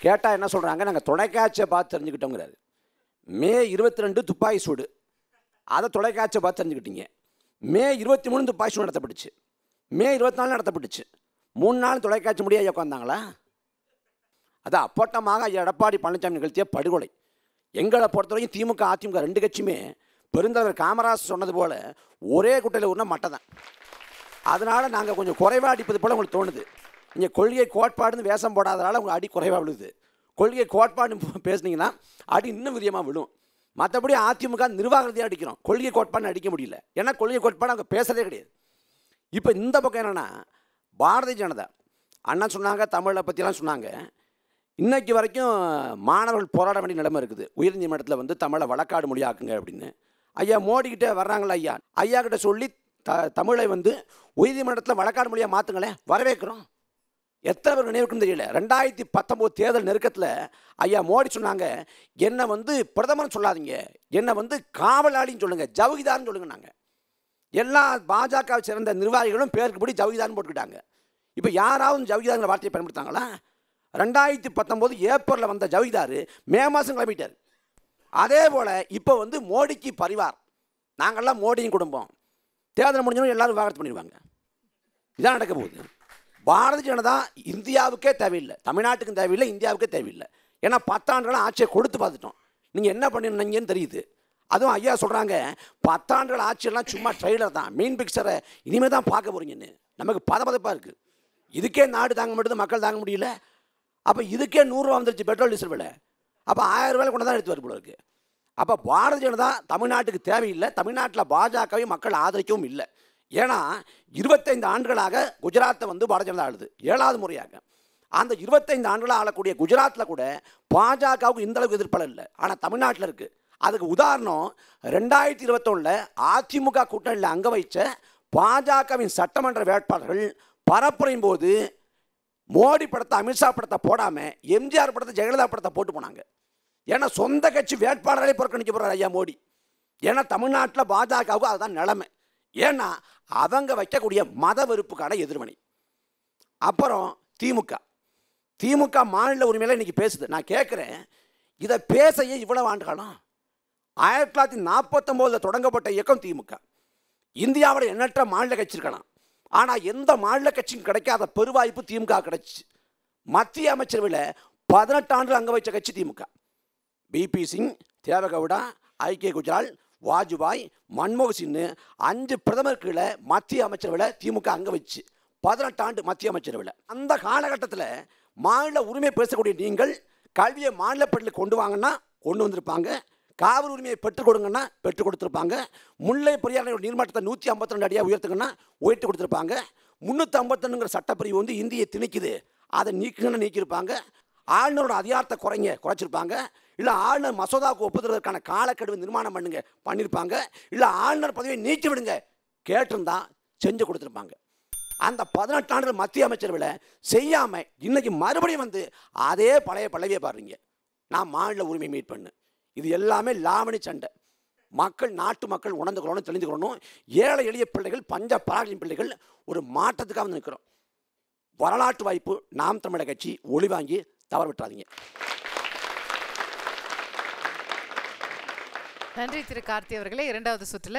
கேட்டால் என்ன சொல்கிறாங்க? நாங்கள் தொலைக்காட்சியை பார்த்து தெரிஞ்சுக்கிட்டோங்கிறாரு. மே 22 துப்பாக்கி சூடு, அதை தொலைக்காட்சியை பார்த்து தெரிஞ்சுக்கிட்டீங்க. மே 23 துப்பாக்கி சூடு நடத்தப்பட்டுச்சு. மே 24 நடத்தப்பட்டுச்சு. 3 நாள் தொலைக்காட்சி முடிய ஐயா உட்காந்தாங்களா? அது அப்பட்டமாக ஐயா எடப்பாடி பழனிசாமி நிகழ்த்திய படுகொலை. எங்களை பொறுத்தவரைக்கும் திமுக அதிமுக 2 கட்சியுமே பெருந்தலைவர் காமராஜ் சொன்னது போல் ஒரே குட்டையில் ஊர்னா மட்டை தான். அதனால் நாங்கள் கொஞ்சம் குறைவாக அடிப்பது போல் உங்களுக்கு தோணுது. நீங்கள் கொள்கை கோட்பாடுன்னு வேஷம் போடாதனால உங்கள் அடி குறைவாக விழுது. கொள்கை கோட்பாடுன்னு பேசுனீங்கன்னா அடி இன்னும் விரியமாக விழும். மற்றபடி அதிமுக நிர்வாகத்தையாக அடிக்கிறோம், கொள்கை கோட்பாடுன்னு அடிக்க முடியல. ஏன்னா கொள்கை கோட்பாடு அவங்க பேசுகிறதே கிடையாது. இப்போ இந்த பக்கம் என்னென்னா, பாரதிய ஜனதா அண்ணன் சொன்னாங்க, தமிழை பற்றிலாம் சொன்னாங்க. இன்றைக்கு வரைக்கும் மாணவர்கள் போராட வேண்டிய நிலைமை இருக்குது. உயர்நீதிமன்றத்தில் வந்து தமிழை வழக்காடு மொழியாக்குங்க அப்படின்னு ஐயா மோடிக்கிட்டே வர்றாங்களா? ஐயா கிட்ட சொல்லி தமிழை வந்து உயர்நீதிமன்றத்தில் வழக்காடு மொழியாக மாற்றுங்களேன், வரவேற்கிறோம். எத்தனை பேர் நினைவுக்குன்னு தெரியல. 2019 தேர்தல் நெருக்கத்தில் ஐயா மோடி சொன்னாங்க, என்னை வந்து பிரதமர்னு சொல்லாதீங்க, என்னை வந்து காவலாளின்னு சொல்லுங்கள், ஜவுகிதார்னு சொல்லுங்க. நாங்கள் எல்லா பாஜகவை சேர்ந்த நிர்வாகிகளும் பேருக்கு படி ஜவுகிதார்னு போட்டுக்கிட்டாங்க. இப்போ யாராவது ஜவுகிதாருங்கிற வார்த்தையை பயன்படுத்தாங்களா? 2019 ஏப்ரலில் வந்த ஜவுகிதார் மே மாதம் கிளம்பிட்டார். அதே போல் இப்போ வந்து மோடிக்கு பரிவார், நாங்கள்லாம் மோடியின் குடும்பம், தேர்தல் முடிஞ்சவங்க எல்லோரும் விவாகரத்து பண்ணிடுவாங்க. இதான் நடக்க போகுது. பாரதிய ஜனதா இந்தியாவுக்கே தேவையில்லை, தமிழ்நாட்டுக்கும் தேவையில்லை, இந்தியாவுக்கே தேவையில்லை. ஏன்னா 10 ஆண்டுகளாக ஆட்சியை கொடுத்து பார்த்துட்டோம். நீங்கள் என்ன பண்ணிருந்தீங்கன்னு தெரியுது. அதுவும் ஐயா சொல்கிறாங்க, 10 ஆண்டுகள் ஆட்சியெல்லாம் சும்மா ட்ரெய்லர் தான், மெயின் பிக்சரை இனிமேல் தான் பார்க்க போகிறீங்கன்னு. நமக்கு பதப்பதப்பாக இருக்குது. இதுக்கே நாடு தாங்க மாட்டேது, மக்கள் தாங்க முடியல. அப்போ இதுக்கே 100 ரூபா வந்துருச்சு பெட்ரோல் டீசல் விலை. அப்போ 1000 ரூபாய் கொண்டு தான் எடுத்து வர போல இருக்குது. அப்போ பாரதிய ஜனதா தமிழ்நாட்டுக்கு தேவையில்லை, தமிழ்நாட்டில் பாஜகவை மக்கள் ஆதரிக்கவும் இல்லை. ஏன்னா 25 ஆண்டுகளாக குஜராத்தை வந்து பாரதிய ஜனதா ஆளுது, 7வது முறையாக. அந்த 25 ஆண்டுகளாக ஆளக்கூடிய குஜராத்தில் கூட பாஜகவுக்கு இந்த அளவுக்கு எதிர்ப்பல இல்லை. ஆனால் தமிழ்நாட்டில் இருக்குது. அதுக்கு உதாரணம் 2021 அதிமுக கூட்டணியில் அங்க வைச்ச பாஜகவின் சட்டமன்ற வேட்பாளர்கள் பரப்புரையும் போது மோடி படத்தை அமித்ஷா படத்தை போடாமல் எம்ஜிஆர் படத்தை ஜெயலலிதா படத்தை போட்டு போனாங்க. ஏன்னா சொந்த கட்சி வேட்பாளரை புறக்கணிக்க போகிறார் ஐயா மோடி. ஏன்னா தமிழ்நாட்டில் பாஜகவுக்கு அதுதான் நிலைமை. ஏன்னா அவங்க வைக்கக்கூடிய மத வெறுப்புக்கான எதிர்வினை. அப்புறம் திமுக மாநில உரிமையில இன்னைக்கு பேசுது. நான் கேட்குறேன், இதை பேசையே இவ்வளவு ஆண்டு காலம்? 1949 தொடங்கப்பட்ட இயக்கம் திமுக. இந்தியாவில் எண்ணற்ற மாநில கட்சி இருக்கலாம், ஆனால் எந்த மாநில கட்சியும் கிடைக்காத பெருவாய்ப்பு திமுக கிடைச்சிச்சு. மத்திய அமைச்சரவையில் 18 ஆண்டு அங்க வைச்ச கட்சி திமுக. பிபி சிங், தேவகவுடா, ஐக்கிய குஜரால், வாஜ்பாய், மன்மோகன் சிங் 5 பிரதமர் கீழே மத்திய அமைச்சரவையில் திமுக அங்க வச்சு 18 ஆண்டு மத்திய அமைச்சரவையில். அந்த காலகட்டத்தில் மாநில உரிமை பேசக்கூடிய நீங்கள் கல்வியை மாநில பட்டியலில் கொண்டு வாங்கன்னா கொண்டு வந்திருப்பாங்க, காவிரி உரிமையை பெற்றுக் கொடுங்கன்னா பெற்றுக் கொடுத்துருப்பாங்க, முல்லை பெரியாறு நீர்மட்டத்தை 152 அடியாக உயர்த்துங்கன்னா உயர்த்தி கொடுத்துருப்பாங்க, 351ங்கிற சட்டப்பிரிவு வந்து இந்தியை திணிக்குது அதை நீக்குங்கன்னு நீக்கியிருப்பாங்க, ஆளுநரோட அதிகாரத்தை குறைச்சிருப்பாங்க, இல்லை ஆளுநர் மசோதாவுக்கு ஒப்புதலுக்கான காலக்கெடுவை நிர்மாணம் பண்ணியிருப்பாங்க, இல்லை ஆளுநர் பதவியை நீக்கி விடுங்க கேட்டிருந்தா செஞ்சு கொடுத்துருப்பாங்க. அந்த 18 ஆண்டுகள் மத்திய அமைச்சரவையில் செய்யாமல் இன்னைக்கு மறுபடியும் வந்து அதே பழைய பழவியை பாருங்க, நான் மாநில உரிமை மீட் பண்ணு. இது எல்லாமே லாவணி சண்டை. நாட்டு மக்கள் உணர்ந்துக்கிறோன்னு தெரிஞ்சுக்கிறோம். ஏழை எளிய பிள்ளைகள், பஞ்ச பாரம்பரிய பிள்ளைகள் ஒரு மாற்றத்துக்காக வந்து நிற்கிறோம். வரலாற்று வாய்ப்பு நாம் தமிழர் கட்சி ஒளி வாங்கி தவற விட்டுறாதீங்க. நன்றி திரு கார்த்தி அவர்களே. இரண்டாவது சுற்றுல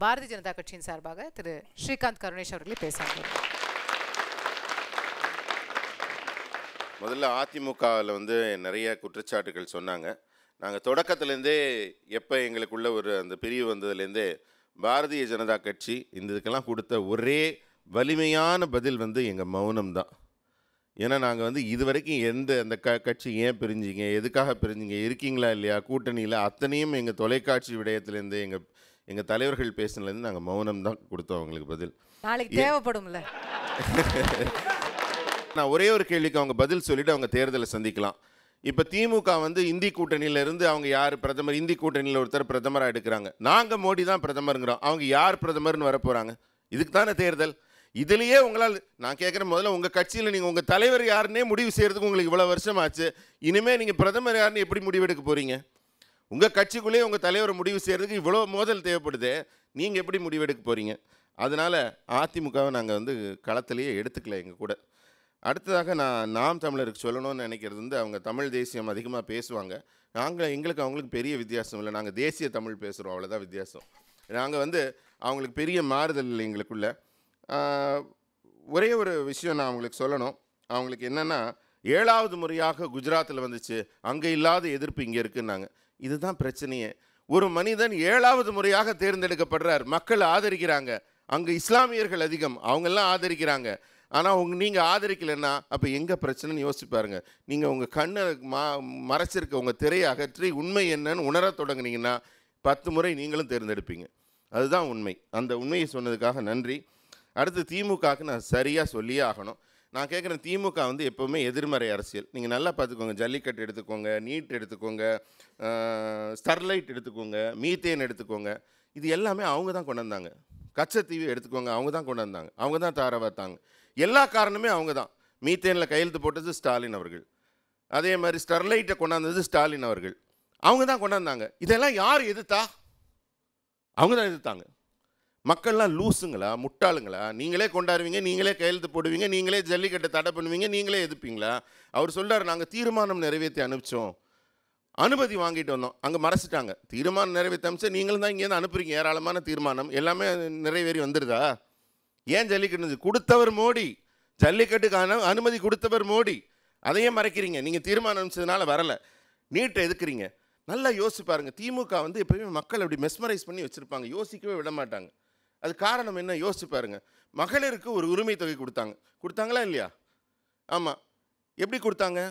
பாரதிய ஜனதா கட்சியின் சார்பாக திரு ஸ்ரீகாந்த் கருணேஷ் அவர்களே பேசுகிறார். முதல்ல அதிமுகவில் வந்து நிறைய குற்றச்சாட்டுகள் சொன்னாங்க. நாங்கள் தொடக்கத்துலேருந்தே எப்போ எங்களுக்குள்ள ஒரு அந்த பிரிவு வந்ததுலேருந்தே பாரதிய ஜனதா கட்சி இந்த இதுக்கெல்லாம் கொடுத்த ஒரே வலிமையான பதில் வந்து எங்கள் மௌனம் தான். ஏன்னா நாங்கள் வந்து இது வரைக்கும் அந்த கட்சி ஏன் பிரிஞ்சிங்க, எதுக்காக பிரிஞ்சிங்க, இருக்கீங்களா இல்லையா கூட்டணியில், அத்தனையும் எங்கள் தொலைக்காட்சி விடயத்துலேருந்து எங்கள் தலைவர்கள் பேசினதுலேருந்து நாங்கள் மௌனம் தான் கொடுத்தோம் அவங்களுக்கு பதில். நாளைக்கு தேவைப்படும்ல. நான் ஒரே ஒரு கேள்விக்கு அவங்க பதில் சொல்லிவிட்டு அவங்க தேர்தலை சந்திக்கலாம். இப்போ திமுக வந்து இந்தி கூட்டணியிலேருந்து அவங்க யார் பிரதமர், இந்தி கூட்டணியில் ஒருத்தர் பிரதமராக எடுக்கிறாங்க. நாங்கள் மோடி தான் பிரதமருங்கிறோம். அவங்க யார் பிரதமர்னு வரப்போகிறாங்க? இதுக்கு தானே தேர்தல். இதுலேயே உங்களால் நான் கேட்குறேன், முதல்ல உங்கள் கட்சியில் நீங்கள் உங்கள் தலைவர் யாருன்னே முடிவு செய்கிறதுக்கு உங்களுக்கு இவ்வளோ வருஷம் ஆச்சு. இனிமேல் நீங்கள் பிரதமர் யாருன்னு எப்படி முடிவெடுக்க போகிறீங்க? உங்கள் கட்சிக்குள்ளேயே உங்கள் தலைவரை முடிவு செய்கிறதுக்கு இவ்வளோ மோதல் தேவைப்படுது. நீங்கள் எப்படி முடிவெடுக்க போகிறீங்க? அதனால் அதிமுகவை நாங்கள் வந்து களத்திலேயே எடுத்துக்கல எங்கள் கூட. அடுத்ததாக நாம் தமிழருக்கு சொல்லணும்னு நினைக்கிறது வந்து அவங்க தமிழ் தேசியம் அதிகமாக பேசுவாங்க. எங்களுக்கு அவங்களுக்கு பெரிய வித்தியாசம் இல்லை. நாங்கள் தேசிய தமிழ் பேசுகிறோம், அவ்வளோதான் வித்தியாசம். நாங்கள் வந்து அவங்களுக்கு பெரிய மாறுதல் இல்லை எங்களுக்குள்ள. ஒரே ஒரு விஷயம் நான் அவங்களுக்கு சொல்லணும். அவங்களுக்கு என்னென்னா, 7வது முறையாக குஜராத்தில் வந்துச்சு, அங்கே இல்லாத எதிர்ப்பு இங்கே இருக்குன்னாங்க. இதுதான் பிரச்சனையே. ஒரு மனிதன் 7வது முறையாக தேர்ந்தெடுக்கப்படுறார், மக்கள் ஆதரிக்கிறாங்க. அங்கே இஸ்லாமியர்கள் அதிகம், அவங்கெல்லாம் ஆதரிக்கிறாங்க. ஆனால் நீங்கள் ஆதரிக்கலைன்னா அப்போ எங்கே பிரச்சனைன்னு யோசிச்சு பாருங்கள். நீங்கள் உங்கள் கண்ணை மறைச்சிருக்க உங்கள் திரையை அகற்றி உண்மை என்னன்னு உணரத் தொடங்குனீங்கன்னா 10 முறை நீங்களும் தேர்ந்தெடுப்பீங்க. அதுதான் உண்மை. அந்த உண்மையை சொன்னதுக்காக நன்றி. அடுத்து திமுகவுக்கு நான் சரியாக சொல்லியே ஆகணும். நான் கேட்குறேன், திமுக வந்து எப்போவுமே எதிர்மறை அரசியல். நீங்கள் நல்லா பார்த்துக்கோங்க. ஜல்லிக்கட்டு எடுத்துக்கோங்க, நீட் எடுத்துக்கோங்க, ஸ்டெர்லைட் எடுத்துக்கோங்க, மீத்தேன் எடுத்துக்கோங்க. இது எல்லாமே அவங்க தான் கொண்டு வந்தாங்க. கச்சத்தீவு எடுத்துக்கோங்க, அவங்க தான் கொண்டு வந்தாங்க. அவங்க தான் தார பார்த்தாங்க. எல்லா காரணமே அவங்க தான். மீத்தேனில் கையெழுத்து போட்டது ஸ்டாலின் அவர்கள். அதே மாதிரி ஸ்டெர்லைட்டை கொண்டாந்தது ஸ்டாலின் அவர்கள். அவங்க தான் கொண்டாந்தாங்க. இதெல்லாம் யார் எதிர்த்தா? அவங்க தான் எதிர்த்தாங்க. மக்கள்லாம் லூசுங்களா, முட்டாளுங்களா? நீங்களே கொண்டாடுவீங்க, நீங்களே கையெழுத்து போடுவீங்க, நீங்களே ஜல்லிக்கட்டை தடை பண்ணுவீங்க, நீங்களே எதிர்ப்பீங்களா? அவர் சொல்கிறார், நாங்கள் தீர்மானம் நிறைவேற்றி அனுப்பிச்சோம், அனுமதி வாங்கிட்டு வந்தோம். அங்கே மறைச்சிட்டாங்க. தீர்மானம் நிறைவேற்றி அனுப்பிச்சா நீங்களும் தான் இங்கேருந்து அனுப்புறீங்க. ஏராளமான தீர்மானம் எல்லாமே நிறைவேறி வந்துடுதா? ஏன் ஜல்லிக்கட்டு கொடுத்தவர் மோடி, ஜல்லிக்கட்டுக்கான அனுமதி கொடுத்தவர் மோடி. அதையே மறைக்கிறீங்க. நீங்கள் தீர்மானம் அனுப்பிச்சதுனால வரலை. நீட்டை எதுக்குறீங்க? நல்லா யோசிச்சு பாருங்கள். திமுக வந்து எப்போயுமே மக்கள் அப்படி மெஸ்மரைஸ் பண்ணி வச்சுருப்பாங்க, யோசிக்கவே விட மாட்டாங்க. அது காரணம் என்ன? யோசிச்சு பாருங்கள். மகளிருக்கு ஒரு உரிமை தொகை கொடுத்தாங்களா இல்லையா? ஆமாம். எப்படி கொடுத்தாங்க?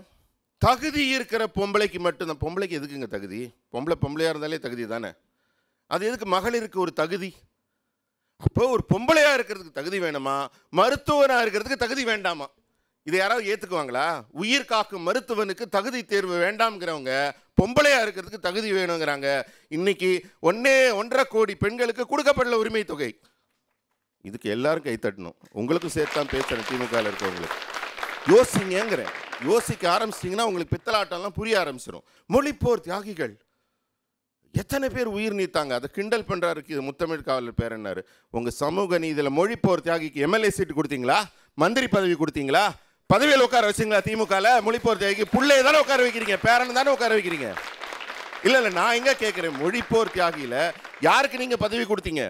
தகுதி இருக்கிற பொம்பளைக்கு மட்டும்தான். பொம்பளைக்கு எதுக்குங்க தகுதி? பொம்பளையாக இருந்தாலே தகுதி தானே. அது எதுக்கு மகளிருக்கு ஒரு தகுதி? அப்போ ஒரு பொம்பளையாக இருக்கிறதுக்கு தகுதி வேணுமா, மருத்துவராக இருக்கிறதுக்கு தகுதி வேண்டாமா? இதை யாராவது ஏற்றுக்குவாங்களா? உயிர் காக்கும் மருத்துவனுக்கு தகுதி தேர்வு வேண்டாம்ங்கிறவங்க பொம்பளையாக இருக்கிறதுக்கு தகுதி வேணுங்கிறாங்க. இன்னைக்கு 1.5 கோடி பெண்களுக்கு கொடுக்கப்படல உரிமை தொகை. இதுக்கு எல்லாரும் கை தட்டணும். உங்களுக்கும் சேர்த்தான் பேசுகிறேன். திமுகவில் இருக்கவங்களுக்கு யோசிங்கிறேன். யோசிக்க ஆரம்பிச்சிட்டிங்கன்னா உங்களுக்கு பித்தலாட்டம்லாம் புரிய ஆரம்பிச்சிடும். மொழிப்போர் தியாகிகள் எத்தனை பேர் உயிர் நீத்தாங்க. அதை கிண்டல் பண்ணுறாரு முத்தமிழ் காவலர் பேர் என்னாரு. உங்கள் சமூக நீதியில் மொழிப்போர் தியாகிக்கு எம்எல்ஏ சீட்டு கொடுத்தீங்களா? மந்திரி பதவி கொடுத்தீங்களா? பதவியில் உட்கார வச்சிங்களா? திமுகவில் மொழிப்போர் தியாகிக்கு புள்ளையை தானே உட்கார வைக்கிறீங்க, பேரன் தானே உட்கார வைக்கிறீங்க. இல்லை நான் எங்கே கேட்குறேன், மொழிப்போர் தியாகியில் யாருக்கு நீங்கள் பதவி கொடுத்தீங்க?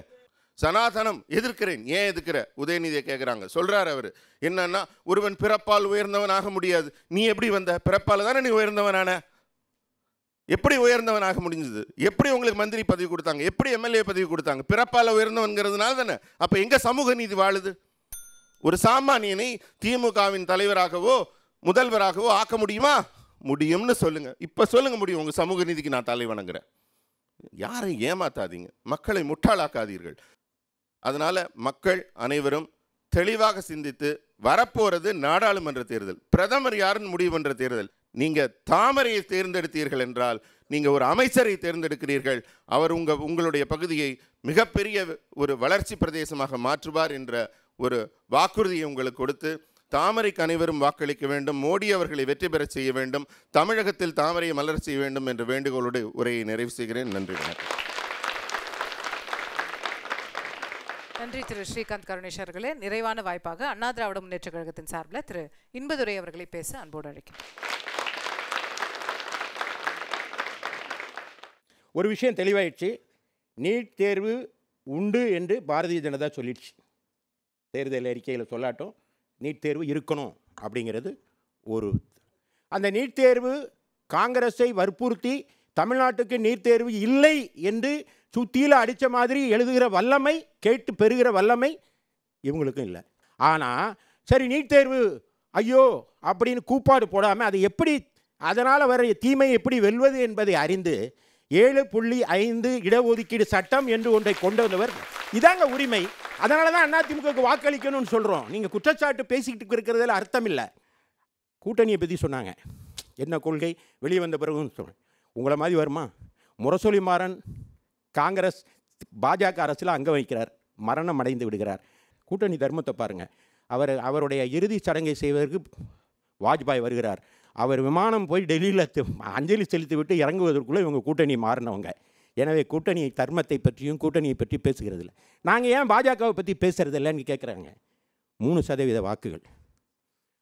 சனாதனம் எதிர்க்கிறேன். ஏன் எதிர்க்கிற? உதயநிதியை கேட்குறாங்க. சொல்கிறார் அவர் என்னன்னா, ஒருவன் பிறப்பால் உயர்ந்தவன் ஆக முடியாது. நீ எப்படி வந்த? பிறப்பால் தானே நீ உயர்ந்தவனான. எப்படி உயர்ந்தவனாக முடிஞ்சது? எப்படி உங்களுக்கு மந்திரி பதவி கொடுத்தாங்க? எப்படி எம்எல்ஏ பதவி கொடுத்தாங்க? பிறப்பால் உயர்ந்தவன்கிறதுனால தானே. அப்போ எங்கே சமூக நீதி வாழுது? ஒரு சாமானியனை திமுகவின் தலைவராகவோ முதல்வராகவோ ஆக்க முடியுமா? முடியும்னு சொல்லுங்க. இப்போ சொல்லுங்க முடியும். உங்கள் சமூக நீதிக்கு நான் தலை வணங்குறேன். யாரையும் ஏமாத்தாதீங்க, மக்களை முட்டாளாக்காதீர்கள். அதனால் மக்கள் அனைவரும் தெளிவாக சிந்தித்து, வரப்போகிறது நாடாளுமன்ற தேர்தல், பிரதமர் யாருன்னு முடிவு பண்ணுற தேர்தல். நீங்கள் தாமரையை தேர்ந்தெடுத்தீர்கள் என்றால் நீங்கள் ஒரு அமைச்சரை தேர்ந்தெடுக்கிறீர்கள். அவர் உங்களுடைய பகுதியை மிகப்பெரிய ஒரு வளர்ச்சி பிரதேசமாக மாற்றுவார் என்ற ஒரு வாக்குறுதியை உங்களுக்கு கொடுத்து, தாமரைக்கு அனைவரும் வாக்களிக்க வேண்டும், மோடி அவர்களை வெற்றி பெற செய்ய வேண்டும், தமிழகத்தில் தாமரையை மலர் செய்ய வேண்டும் என்ற வேண்டுகோளோடு உரையை நிறைவு செய்கிறேன். நன்றி. நன்றி திரு ஸ்ரீகாந்த் கருணேஷ் அவர்களே. நிறைவான வாய்ப்பாக அண்ணா திராவிட முன்னேற்ற கழகத்தின் சார்பில் திரு இன்பதுரை அவர்களை பேச அன்போடு அழைக்கிறேன். ஒரு விஷயம் தெளிவாயிடுச்சு. நீட் தேர்வு உண்டு என்று பாரதிய ஜனதா சொல்லிடுச்சு. தேர்தல் அறிக்கையில் சொல்லாட்டும் நீட் தேர்வு இருக்கணும் அப்படிங்கிறது ஒரு அந்த நீட் தேர்வு காங்கிரஸை வற்புறுத்தி தமிழ்நாட்டுக்கு நீட் தேர்வு இல்லை என்று சுத்தியில் அடித்த மாதிரி எழுதுகிற வல்லமை, கேட்டு பெறுகிற வல்லமை இவங்களுக்கும் இல்லை. ஆனால் சரி, நீட் தேர்வு ஐயோ அப்படின்னு கூப்பாடு போடாமல் அது எப்படி, அதனால் வர தீமை எப்படி வெல்வது என்பதை அறிந்து 7.5 இடஒதுக்கீடு சட்டம் என்று ஒன்றை கொண்டு வந்தவர். இதாங்க உரிமை. அதனால தான் அதிமுகவுக்கு வாக்களிக்கணும்னு சொல்கிறோம். நீங்கள் குற்றச்சாட்டு பேசிக்கிட்டு இருக்கிறதுல அர்த்தம் இல்லை. கூட்டணியை பற்றி சொன்னாங்க, என்ன கொள்கை வெளியே வந்த பிறகுன்னு சொன்னேன். உங்களை மாதிரி வருமா? முரசொலி மாறன் காங்கிரஸ் பாஜக அரசில் அங்கே வைக்கிறார், மரணம் அடைந்து விடுகிறார். கூட்டணி தர்மத்தை பாருங்கள். அவருடைய இறுதி சடங்கை செய்வதற்கு வாஜ்பாய் வருகிறார். அவர் விமானம் போய் டெல்லியில் அஞ்சலி செலுத்தி விட்டு இறங்குவதற்குள்ளே இவங்க கூட்டணி மாறினவங்க. எனவே கூட்டணி தர்மத்தை பற்றியும் கூட்டணியை பற்றி பேசுகிறது இல்லை. நாங்கள் ஏன் பாஜகவை பற்றி பேசுகிறது இல்லைன்னு கேட்குறாங்க. 3% வாக்குகள்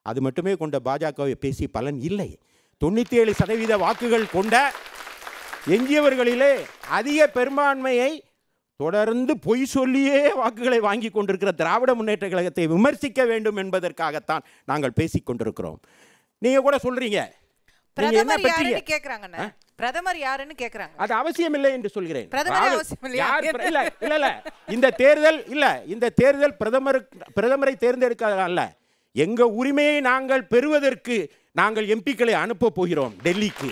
அது மட்டுமே கொண்ட பாஜகவை பேசி பலன் இல்லை. 97% வாக்குகள் கொண்ட எஞ்சியவர்களிலே அதிக பெரும்பான்மையை தொடர்ந்து பொய் சொல்லியே வாக்குகளை வாங்கி கொண்டிருக்கிற திராவிட முன்னேற்ற கழகத்தை விமர்சிக்க வேண்டும் என்பதற்காகத்தான் நாங்கள் பேசிக் கொண்டிருக்கிறோம். நீங்க கூட சொல்றீங்க பிரதமர் யாருன்னு கேக்குறாங்க. பிரதமர் யாருன்னு கேக்குறாங்க. அது அவசியம் இல்லை என்று சொல்கிறேன். இந்த தேர்தல் பிரதமரை தேர்ந்தெடுக்க அல்ல. எங்க உரிமையை நாங்கள் பெறுவதற்கு நாங்கள் எம்பிக்களை அனுப்ப போகிறோம் டெல்லிக்கு.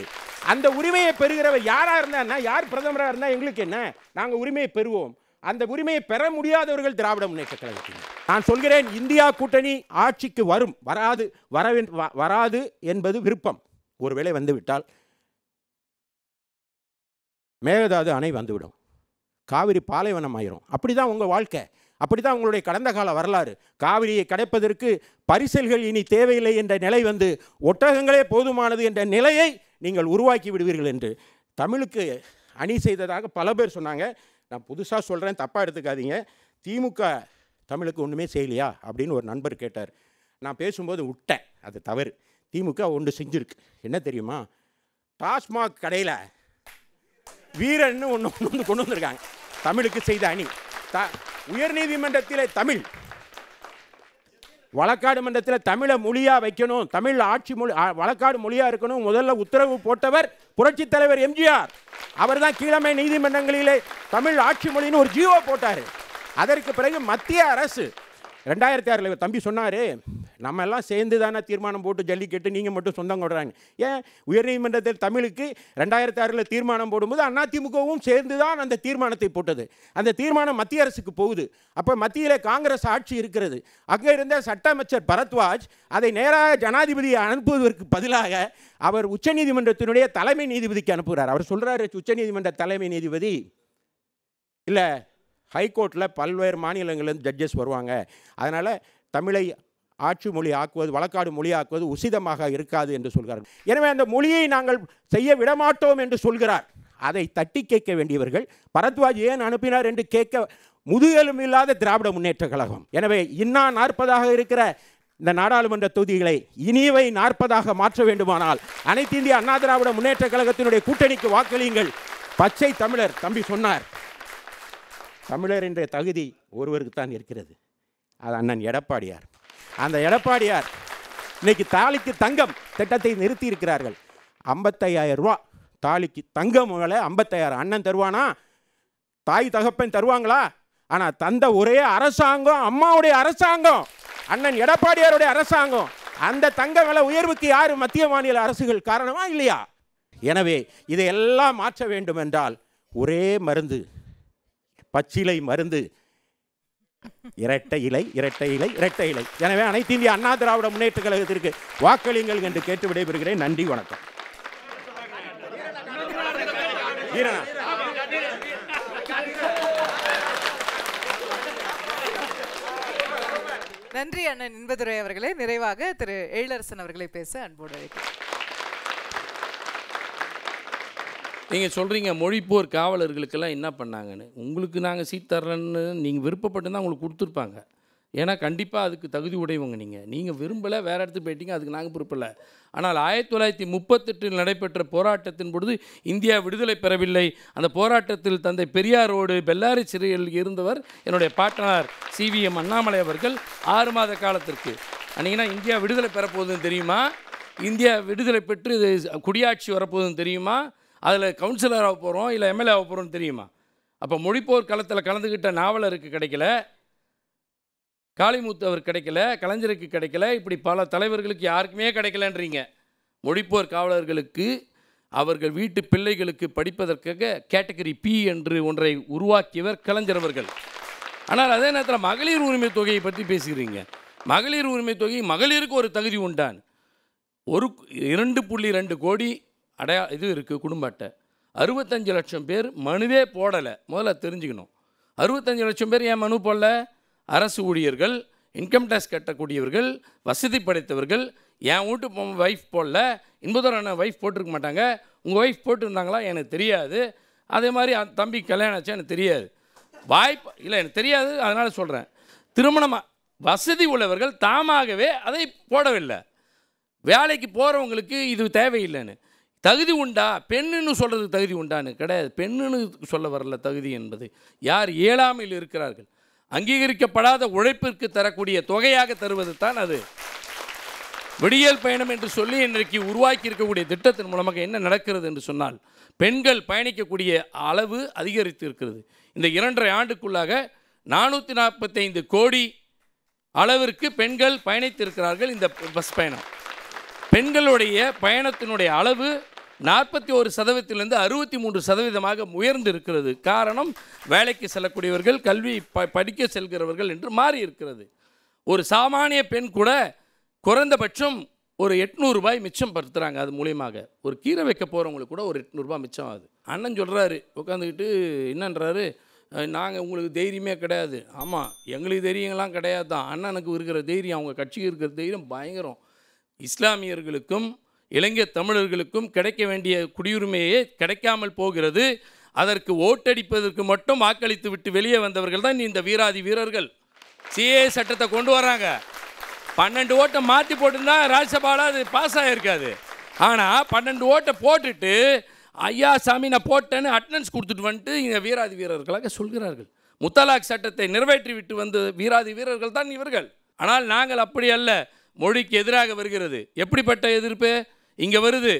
அந்த உரிமையை பெறுகிறவர் யாரா இருந்தா, யார் பிரதமராக இருந்தா எங்களுக்கு என்ன? நாங்கள் உரிமையை பெறுவோம். அந்த உரிமையை பெற முடியாதவர்கள் திராவிட முன்னேற்ற கழகத்தினர். நான் சொல்கிறேன், இந்தியா கூட்டணி ஆட்சிக்கு வரும், வராது என்பது விருப்பம். ஒருவேளை வந்துவிட்டால் மேகதாது அணை வந்துவிடும், காவிரி பாலைவனம் ஆயிரும். அப்படிதான் உங்கள் வாழ்க்கை, அப்படிதான் உங்களுடைய கடந்த கால வரலாறு. காவிரியை கடைப்பதற்கு பரிசல்கள் இனி தேவையில்லை என்ற நிலை வந்து ஒட்டகங்களே போதுமானது என்ற நிலையை நீங்கள் உருவாக்கி விடுவீர்கள் என்று தமிழுக்கு அணி செய்ததாக பல பேர் சொன்னாங்க. நான் புதுசாக சொல்கிறேன், தப்பாக எடுத்துக்காதீங்க. திமுக தமிழுக்கு ஒன்றுமே செய்யலையா அப்படின்னு ஒரு நண்பர் கேட்டார். நான் பேசும்போது விட்டேன், அது தவறு. திமுக ஒன்று செஞ்சுருக்கு. என்ன தெரியுமா? டாஸ்மாக் கடையில் வீரன்னு ஒன்று கொண்டு வந்திருக்காங்க. தமிழுக்கு செய்த அணி. உயர்நீதிமன்றத்தில் தமிழ், வழக்காடு மன்றத்தில் தமிழை மொழியாக வைக்கணும், தமிழ் ஆட்சி மொழி வழக்காடு மொழியாக இருக்கணும் முதல்ல உத்தரவு போட்டவர் புரட்சித் தலைவர் எம்ஜிஆர். அவர் தான் கீழமை நீதிமன்றங்களிலே தமிழ் ஆட்சி மொழின்னு ஒரு ஜீவோ போட்டார். அதற்கு பிறகு மத்திய அரசு 2006 தம்பி சொன்னார், நம்ம எல்லாம் சேர்ந்து தானே தீர்மானம் போட்டு ஜல்லிக்கட்டு, நீங்கள் மட்டும் சொந்தம் கொடுறாங்க. ஏன் உயர்நீதிமன்றத்தில் தமிழுக்கு 2006 தீர்மானம் போடும்போது அதிமுகவும் சேர்ந்து தான் அந்த தீர்மானத்தை போட்டது. அந்த தீர்மானம் மத்திய அரசுக்கு போகுது. அப்போ மத்தியில் காங்கிரஸ் ஆட்சி இருக்கிறது. அங்கே இருந்த சட்ட அமைச்சர் பரத்வாஜ் அதை நேராக ஜனாதிபதியை அனுப்புவதற்கு பதிலாக அவர் உச்சநீதிமன்றத்தினுடைய தலைமை நீதிபதிக்கு அனுப்புகிறார். அவர் சொல்கிறார், உச்சநீதிமன்ற தலைமை நீதிபதி இல்லை, ஹைகோர்ட்டில் பல்வேறு மாநிலங்களிலிருந்து ஜட்ஜஸ் வருவாங்க, அதனால் தமிழை ஆட்சி மொழி ஆக்குவது, வழக்காடு மொழி ஆக்குவது உசிதமாக இருக்காது என்று சொல்கிறார். எனவே அந்த மொழியை நாங்கள் செய்ய விடமாட்டோம் என்று சொல்கிறார். அதை தட்டி கேட்க வேண்டியவர்கள் பரத்வாஜ் ஏன் அனுப்பினார் என்று கேட்க முதுகெலும் இல்லாத திராவிட முன்னேற்ற கழகம். எனவே இன்னா 40 இருக்கிற இந்த நாடாளுமன்ற தொகுதிகளை இனிவை 40 மாற்ற வேண்டுமானால் அனைத்து இந்திய அண்ணா திராவிட முன்னேற்ற கழகத்தினுடைய கூட்டணிக்கு வாக்களியுங்கள். பச்சை தமிழர் தம்பி சொன்னார், தமிழர் என்ற தகுதி ஒருவருக்கு தான் இருக்கிறது, அது அண்ணன் எடப்பாடியார். அந்த எடப்பாடியார் இன்னைக்கு தாலிக்கு தங்கம் திட்டத்தை நிறுத்தி இருக்கிறார்கள். 55,000 ரூபா தாலிக்கு தங்கம், 55,000 அண்ணன் தருவானா? தாய் தகப்பன் தருவாங்களா? ஆனால் தந்த ஒரே அரசாங்கம் அம்மாவுடைய அரசாங்கம், அண்ணன் எடப்பாடியாருடைய அரசாங்கம். அந்த தங்க விலை உயர்வுக்கு யார் மத்திய மாநில அரசுகள் காரணமா இல்லையா? எனவே இதையெல்லாம் மாற்ற வேண்டும் என்றால் ஒரே மருந்து, பச்சிலை மருந்து, இரட்டை இலை, இரட்டை இலை, இரட்டை இலை. எனவே அனைத்து இந்திய அண்ணா திராவிட முன்னேற்ற கழகத்திற்கு வாக்களியுங்கள் என்று கேட்டு விடைபெறுகிறேன். நன்றி, வணக்கம். நன்றி அண்ணன் இன்பதுரை அவர்களே. நிறைவாக திரு எழிலரசன் அவர்களை பேச அன்போடு அழைக்கிறேன். நீங்கள் சொல்கிறீங்க மொழிப்போர் காவலர்களுக்கெல்லாம் என்ன பண்ணாங்கன்னு. உங்களுக்கு நாங்கள் சீட் தர்றேன்னு நீங்கள் விருப்பப்பட்டு தான் உங்களுக்கு கொடுத்துருப்பாங்க. ஏன்னா கண்டிப்பாக அதுக்கு தகுதி உடையவங்க நீங்கள் விரும்பலை, வேறு இடத்துக்கு போயிட்டீங்க, அதுக்கு நாங்கள் பொறுப்பில்லை. ஆனால் 1938 நடைபெற்ற போராட்டத்தின் பொழுது இந்தியா விடுதலை பெறவில்லை. அந்த போராட்டத்தில் தந்தை பெரியாரோடு பெல்லாரி சிறையில் இருந்தவர் என்னுடைய பாட்டனார் CVM அண்ணாமலை அவர்கள் 6 மாத காலத்திற்கு. அன்றைக்கினா இந்தியா விடுதலை பெறப்போகுதுன்னு தெரியுமா? இந்தியா விடுதலை பெற்று இது குடியாட்சி வரப்போகுதுன்னு தெரியுமா? அதில் கவுன்சிலர் ஆக போகிறோம் இல்லை எம்எல்ஏ ஆக போகிறோம்னு தெரியுமா? அப்போ மொழிப்போர் களத்தில் கலந்துக்கிட்ட நாவலருக்கு கிடைக்கல, காளிமுத்து அவர் கிடைக்கல, கலைஞருக்கு கிடைக்கல, இப்படி பல தலைவர்களுக்கு யாருக்குமே கிடைக்கலன்றீங்க. மொழிப்போர் காவலர்களுக்கு அவர்கள் வீட்டு பிள்ளைகளுக்கு படிப்பதற்காக கேட்டகரி பி என்று ஒன்றை உருவாக்கியவர் கலைஞர் அவர்கள். ஆனால் அதே நேரத்தில் மகளிர் உரிமை தொகையை பற்றி பேசுகிறீங்க. மகளிர் உரிமை தொகை மகளிருக்கு ஒரு தகுதி உண்டான். 2.2 கோடி இது இருக்குது குடும்ப அட்டை. 65 லட்சம் பேர் மனுவே போடலை. முதல்ல தெரிஞ்சுக்கணும். 65 லட்சம் பேர் ஏன் மனு போடல? அரசு ஊழியர்கள், இன்கம் டேக்ஸ் கட்டக்கூடியவர்கள், வசதி படைத்தவர்கள். என் வீட்டு ஒய்ஃப் போடல, இன்பதுரை ஒய்ஃப் போட்டிருக்க மாட்டாங்க. உங்கள் ஒய்ஃப் போட்டிருந்தாங்களா? எனக்கு தெரியாது. அதே மாதிரி தம்பி கல்யாணம் ஆச்சா? எனக்கு தெரியாது. வாய்ப்பு இல்லை, எனக்கு தெரியாது, அதனால் சொல்கிறேன். திருமணமாக வசதி உள்ளவர்கள் தாமாகவே அதை போடவில்லை. வேலைக்கு போகிறவங்களுக்கு இது தேவையில்லைன்னு. தகுதி உண்டா? பெண்ணுன்னு சொல்கிறதுக்கு தகுதி உண்டான்னு கிடையாது. பெண்ணுன்னு சொல்ல வரல தகுதி என்பது. யார் இயலாமையில் இருக்கிறார்கள், அங்கீகரிக்கப்படாத உழைப்பிற்கு தரக்கூடிய தொகையாக தருவது தான் அது. விடியல் பயணம் என்று சொல்லி இன்றைக்கு உருவாக்கி இருக்கக்கூடிய திட்டத்தின் மூலமாக என்ன நடக்கிறது என்று சொன்னால், பெண்கள் பயணிக்கக்கூடிய அளவு அதிகரித்து இருக்கிறது. இந்த 2.5 ஆண்டுக்குள்ளாக 445 கோடி அளவிற்கு பெண்கள் பயணித்திருக்கிறார்கள். இந்த பஸ் பயணம், பெண்களுடைய பயணத்தினுடைய அளவு 41% 63% உயர்ந்து இருக்கிறது. காரணம், வேலைக்கு செல்லக்கூடியவர்கள், கல்வி படிக்க செல்கிறவர்கள் என்று மாறி இருக்கிறது. ஒரு சாமானிய பெண் கூட குறைந்தபட்சம் ஒரு 800 ரூபாய் மிச்சம் படுத்துகிறாங்க. அது மூலியமாக ஒரு கீரை வைக்க போகிறவங்களுக்கு கூட ஒரு 800 ரூபாய் மிச்சம் ஆகுது. அண்ணன் சொல்கிறாரு, உட்காந்துக்கிட்டு என்னன்றாரு, நாங்கள் உங்களுக்கு தைரியமே கிடையாது. ஆமாம், எங்களுக்கு தைரியங்கள்லாம் கிடையாது தான். அண்ணனுக்கு இருக்கிற தைரியம், அவங்க கட்சிக்கு இருக்கிற தைரியம் பயங்கரம். இஸ்லாமியர்களுக்கும் இளைஞர் தமிழர்களுக்கும் கிடைக்க வேண்டிய குடியுரிமையே கிடைக்காமல் போகிறது. அதற்கு ஓட்டடிப்பதற்கு மட்டும் வாக்களித்து விட்டு வெளியே வந்தவர்கள் தான் இந்த வீராதி வீரர்கள். சிஏ சட்டத்தை கொண்டு வராங்க. 12 ஓட்டை மாற்றி போட்டுருந்தா ராஜ்யசபாவில் அது பாஸ் ஆகிருக்காது. ஆனால் 12 ஓட்டை போட்டுட்டு ஐயா சாமி நான் போட்டேன்னு அட்டனன்ஸ் கொடுத்துட்டு வந்துட்டு இங்கே வீராதி வீரர்களாக சொல்கிறார்கள். முத்தலாக் சட்டத்தை நிறைவேற்றி விட்டு வந்த வீராதி வீரர்கள் தான் இவர்கள். ஆனால் நாங்கள் அப்படி அல்ல. மொழிக்கு எதிராக வருகிறது. எப்படிப்பட்ட எதிர்ப்பு இங்கே வருது?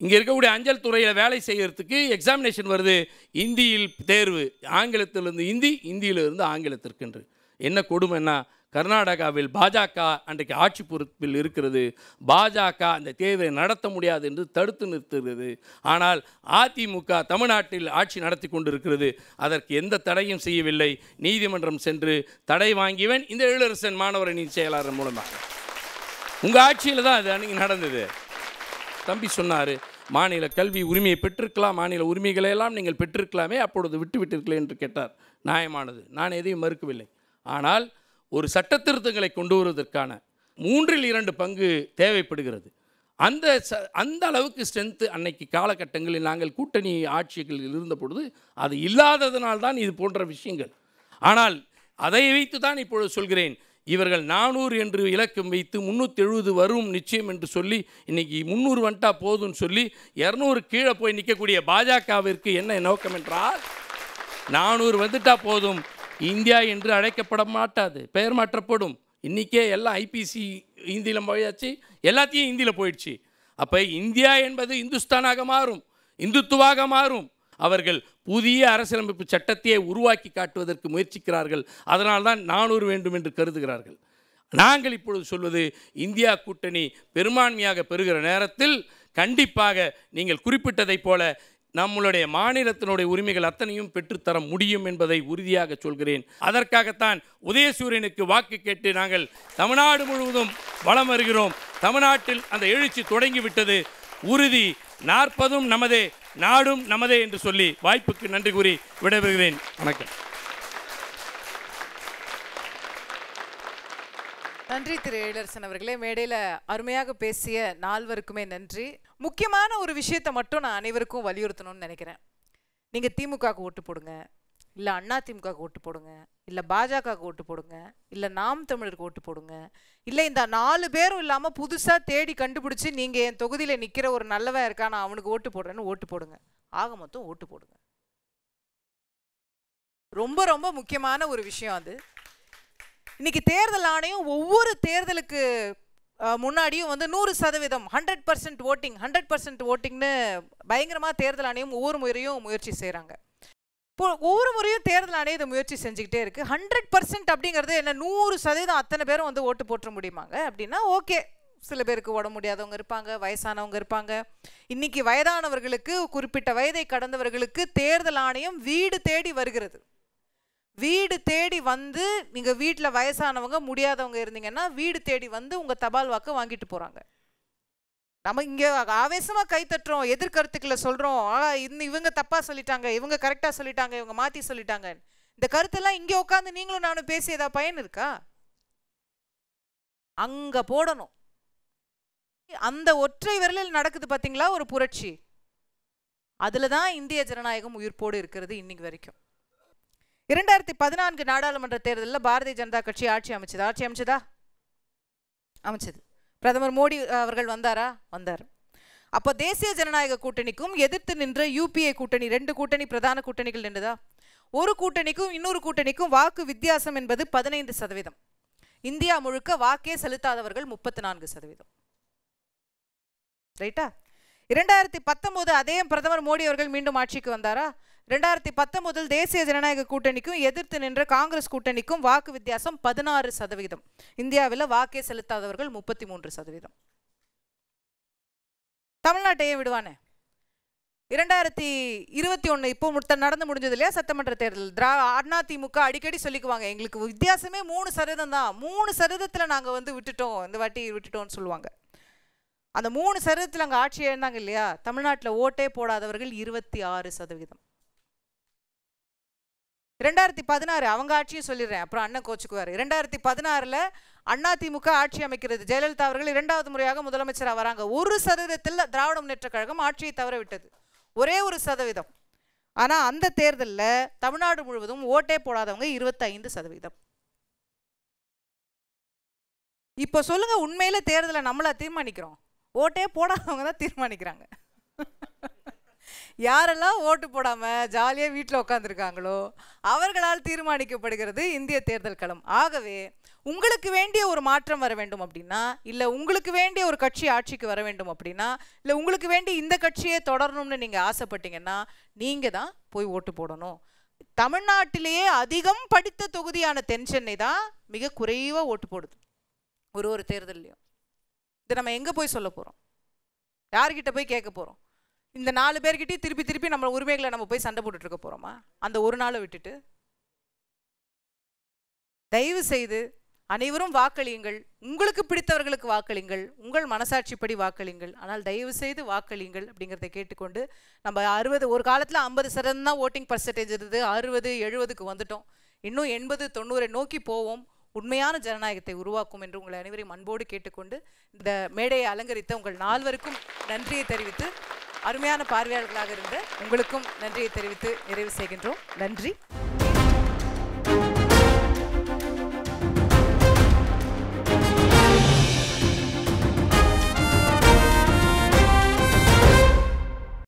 இங்கே இருக்கக்கூடிய அஞ்சல் துறையில் வேலை செய்கிறதுக்கு எக்ஸாமினேஷன் வருது. இந்தியில் தேர்வு, ஆங்கிலத்திலிருந்து இந்தி, இந்தியிலிருந்து ஆங்கிலத்திற்கென்று. என்ன கொடுமைன்னா, கர்நாடகாவில் பாஜக அன்றைக்கு ஆட்சி பொறுப்பில் இருக்கிறது. பாஜக அந்த தேர்வை நடத்த முடியாது என்று தடுத்து நிறுத்துகிறது. ஆனால் அதிமுக தமிழ்நாட்டில் ஆட்சி நடத்தி கொண்டிருக்கிறது. அதற்கு எந்த தடையும் செய்யவில்லை. நீதிமன்றம் சென்று தடை வாங்கியவன் இந்த எழிலரசன் மாணவரணி செயலாளர் மூலமாக. உங்கள் ஆட்சியில் தான் அது அன்றைக்கி நடந்தது. தம்பி சொன்னார், மாநில கல்வி உரிமையை பெற்றிருக்கலாம், மாநில உரிமைகளை எல்லாம் நீங்கள் பெற்றிருக்கலாமே, அப்பொழுது விட்டு விட்டிருக்கல என்று கேட்டார். நியாயமானது, நான் எதையும் மறுக்கவில்லை. ஆனால் ஒரு சட்ட திருத்தங்களை கொண்டு வருவதற்கான 3/2 பங்கு தேவைப்படுகிறது. அந்த அளவுக்கு ஸ்ட்ரென்த்து அன்னைக்கு காலகட்டங்களில் நாங்கள் கூட்டணி ஆட்சிகளில் இருந்த பொழுது அது இல்லாததனால்தான் இது போன்ற விஷயங்கள். ஆனால் அதை வைத்து தான் இப்பொழுது சொல்கிறேன், இவர்கள் 400 என்று இலக்கம் வைத்து 370 வரும் நிச்சயம் என்று சொல்லி இன்றைக்கி 300 வந்துட்டா போதும்னு சொல்லி 200 கீழே போய் நிற்கக்கூடிய பாஜகவிற்கு என்ன நோக்கம் என்றால், 400 வந்துட்டா போதும், இந்தியா என்று அழைக்கப்பட மாட்டாது, பெயர் மாற்றப்படும். இன்றைக்கே எல்லாம் ஐபிசி ஹிந்தியில் போயாச்சு, எல்லாத்தையும் ஹிந்தியில் போயிடுச்சு. அப்போ இந்தியா என்பது இந்துஸ்தானாக மாறும், இந்துத்துவாக மாறும். அவர்கள் புதிய அரசியலமைப்பு சட்டத்தையே உருவாக்கி காட்டுவதற்கு முயற்சிக்கிறார்கள். அதனால்தான் 400 வேண்டும் என்று கருதுகிறார்கள். நாங்கள் இப்பொழுது சொல்வது, இந்தியா கூட்டணி பெரும்பான்மையாக பெறுகிற நேரத்தில் கண்டிப்பாக நீங்கள் குறிப்பிட்டதைப் போல நம்மளுடைய மாநிலத்தினுடைய உரிமைகள் அத்தனையும் பெற்றுத்தர முடியும் என்பதை உறுதியாக சொல்கிறேன். அதற்காகத்தான் உதயசூரியனுக்கு வாக்கு கேட்டு நாங்கள் தமிழ்நாடு முழுவதும் வலம் வருகிறோம். தமிழ்நாட்டில் அந்த எழுச்சி தொடங்கிவிட்டது. உறுதி, 40 நமதே, நாடும் நமதே என்று சொல்லி வாய்ப்புக்கு நன்றி கூறி விடைபெறுகிறேன். வணக்கம். நன்றி திரு எழிலரசன் அவர்களே. மேடையில் அருமையாக பேசிய 4வருக்குமே நன்றி. முக்கியமான ஒரு விஷயத்தை மட்டும் நான் அனைவருக்கும் வலியுறுத்தணும்னு நினைக்கிறேன். நீங்கள் திமுகவுக்கு ஓட்டு போடுங்க, இல்லை அண்ணா திமுகவுக்கு ஓட்டு போடுங்க, இல்லை பாஜகவுக்கு ஓட்டு போடுங்க, இல்லை நாம் தமிழருக்கு ஓட்டு போடுங்க, இல்லை இந்த 4 பேரும் இல்லாமல் புதுசாக தேடி கண்டுபிடிச்சி நீங்கள் என் தொகுதியில் நிற்கிற ஒரு நல்லவன் இருக்கா, நான் அவனுக்கு ஓட்டு போடுறேன்னு ஓட்டு போடுங்க. ஆக மொத்தம் ஓட்டு போடுங்க. ரொம்ப ரொம்ப முக்கியமான ஒரு விஷயம் அது. இன்னைக்கு தேர்தல் ஆணையம் ஒவ்வொரு தேர்தலுக்கு முன்னாடியும் வந்து 100%, 100% ஓட்டிங், 100% ஓட்டிங்னு பயங்கரமாக தேர்தல் ஆணையம் ஒவ்வொரு முறையும் முயற்சி செய்கிறாங்க. இப்போ ஒவ்வொரு முறையும் தேர்தல் ஆணையம் இதை முயற்சி செஞ்சுக்கிட்டே இருக்குது. 100% அப்படிங்கிறது என்ன, 100% அத்தனை பேரும் வந்து ஓட்டு போட்டுற முடியுமாங்க அப்படின்னா ஓகே. சில பேருக்கு உடம்பு முடியாதவங்க இருப்பாங்க, வயசானவங்க இருப்பாங்க. இன்னைக்கு வயதானவர்களுக்கு, குறிப்பிட்ட வயதை கடந்தவர்களுக்கு தேர்தல் ஆணையம் வீடு தேடி வருகிறது. வீடு தேடி வந்து நீங்கள் வீட்டில் வயசானவங்க முடியாதவங்க இருந்தீங்கன்னா வீடு தேடி வந்து உங்கள் தபால் வாக்கு வாங்கிட்டு போகிறாங்க. நம்ம இங்கே ஆவேசமாக கை தட்டுறோம், எதிர்கருத்துக்களை சொல்கிறோம், இன்னும் இவங்க தப்பாக சொல்லிட்டாங்க, இவங்க கரெக்டாக சொல்லிட்டாங்க, இவங்க மாற்றி சொல்லிட்டாங்க. இந்த கருத்தெல்லாம் இங்கே உட்காந்து நீங்களும் நானும் பேசி ஏதாவது பயன் இருக்கா? அங்கே போடணும். அந்த ஒற்றை விரலில் நடக்குது பார்த்தீங்களா ஒரு புரட்சி. அதில் தான் இந்திய ஜனநாயகம் உயிர்ப்போடு இருக்கிறது இன்னைக்கு வரைக்கும். 2014 நாடாளுமன்ற தேர்தலில் பாரதிய ஜனதா கட்சி ஆட்சி அமைச்சதா? அமைச்சது. பிரதமர் மோடி அவர்கள் வந்தாரா? வந்தார். அப்போ தேசிய ஜனநாயக கூட்டணிக்கும் எதிர்த்து நின்ற யூபிஏ கூட்டணி, 2 கூட்டணி பிரதான கூட்டணிகள் நின்றதா? ஒரு கூட்டணிக்கும் இன்னொரு கூட்டணிக்கும் வாக்கு வித்தியாசம் என்பது 15%. இந்தியா முழுக்க வாக்கே செலுத்தாதவர்கள் 34%. ரைட்டா? 2019 அதே பிரதமர் மோடி அவர்கள் மீண்டும் ஆட்சிக்கு வந்தாரா? 2019 தேசிய ஜனநாயக கூட்டணிக்கும் எதிர்த்து நின்ற காங்கிரஸ் கூட்டணிக்கும் வாக்கு வித்தியாசம் 16%. இந்தியாவில் வாக்கே செலுத்தாதவர்கள் 33%. தமிழ்நாட்டையே விடுவானே. 2021 இப்போ நடந்து முடிஞ்சது இல்லையா சட்டமன்ற தேர்தல். அதிமுக அடிக்கடி சொல்லிக்குவாங்க, எங்களுக்கு வித்தியாசமே 3% தான், 3%த்தில் நாங்கள் வந்து விட்டுட்டோம், இந்த வாட்டி விட்டுட்டோம்னு சொல்லுவாங்க. அந்த 3% அங்கே ஆட்சி எழுந்தாங்க இல்லையா, தமிழ்நாட்டில் ஓட்டே போடாதவர்கள் 26%. 2016 அவங்க ஆட்சியும் சொல்லிடுறேன், அப்புறம் அண்ணன் கோச்சுக்குவார். 2016 அதிமுக ஆட்சி அமைக்கிறது. ஜெயலலிதா அவர்கள் 2வது முறையாக முதலமைச்சராக வராங்க. 1% திராவிட முன்னேற்ற கழகம் ஆட்சியை தவற விட்டது, ஒரே 1%. ஆனால் அந்த தேர்தலில் தமிழ்நாடு முழுவதும் ஓட்டே போடாதவங்க 25%. இப்போ சொல்லுங்க, உண்மையில தேர்தலை நம்மளா தீர்மானிக்கிறோம்? ஓட்டே போடாதவங்க தான் தீர்மானிக்கிறாங்க. யாரெல்லாம் ஓட்டு போடாமல் ஜாலியாக வீட்டில் உட்காந்துருக்காங்களோ அவர்களால் தீர்மானிக்கப்படுகிறது இந்திய தேர்தல் களம். ஆகவே உங்களுக்கு வேண்டிய ஒரு மாற்றம் வர வேண்டும் அப்படின்னா, இல்லை உங்களுக்கு வேண்டிய ஒரு கட்சி ஆட்சிக்கு வர வேண்டும் அப்படின்னா, இல்லை உங்களுக்கு வேண்டிய இந்த கட்சியே தொடரணும்னு நீங்கள் ஆசைப்பட்டீங்கன்னா நீங்கள் தான் போய் ஓட்டு போடணும். தமிழ்நாட்டிலேயே அதிகம் படித்த தொகுதியான தென் சென்னை தான் மிக குறைவாக ஓட்டு போடுது ஒரு தேர்தல்லையும். இதை நம்ம எங்கே போய் சொல்ல போகிறோம்? யார்கிட்ட போய் கேட்க போகிறோம்? இந்த 4 பேர்கிட்டையும் திருப்பி நம்ம உரிமைகளை நம்ம போய் சண்டை போட்டுட்டு இருக்க போகிறோமா அந்த ஒரு நாளை விட்டுட்டு? தயவு செய்து அனைவரும் வாக்களியுங்கள். உங்களுக்கு பிடித்தவர்களுக்கு வாக்களியுங்கள், உங்கள் மனசாட்சிப்படி வாக்களியுங்கள். ஆனால் தயவு செய்து வாக்களியுங்கள் அப்படிங்கிறத கேட்டுக்கொண்டு, நம்ம 60 ஒரு காலத்தில் 50% தான் ஓட்டிங் பர்சன்டேஜ் இருந்தது, 60-70க்கு வந்துட்டோம். இன்னும் 80-90 நோக்கி போவோம். உண்மையான ஜனநாயகத்தை உருவாக்கும் என்று உங்களை அனைவரையும் அன்போடு கேட்டுக்கொண்டு, இந்த மேடையை அலங்கரித்த உங்கள் 4வருக்கும் நன்றியை தெரிவித்து, அருமையான பார்வையாளர்களாக இருந்த உங்களுக்கும் நன்றியை தெரிவித்து நிறைவு செய்கின்றோம். நன்றி.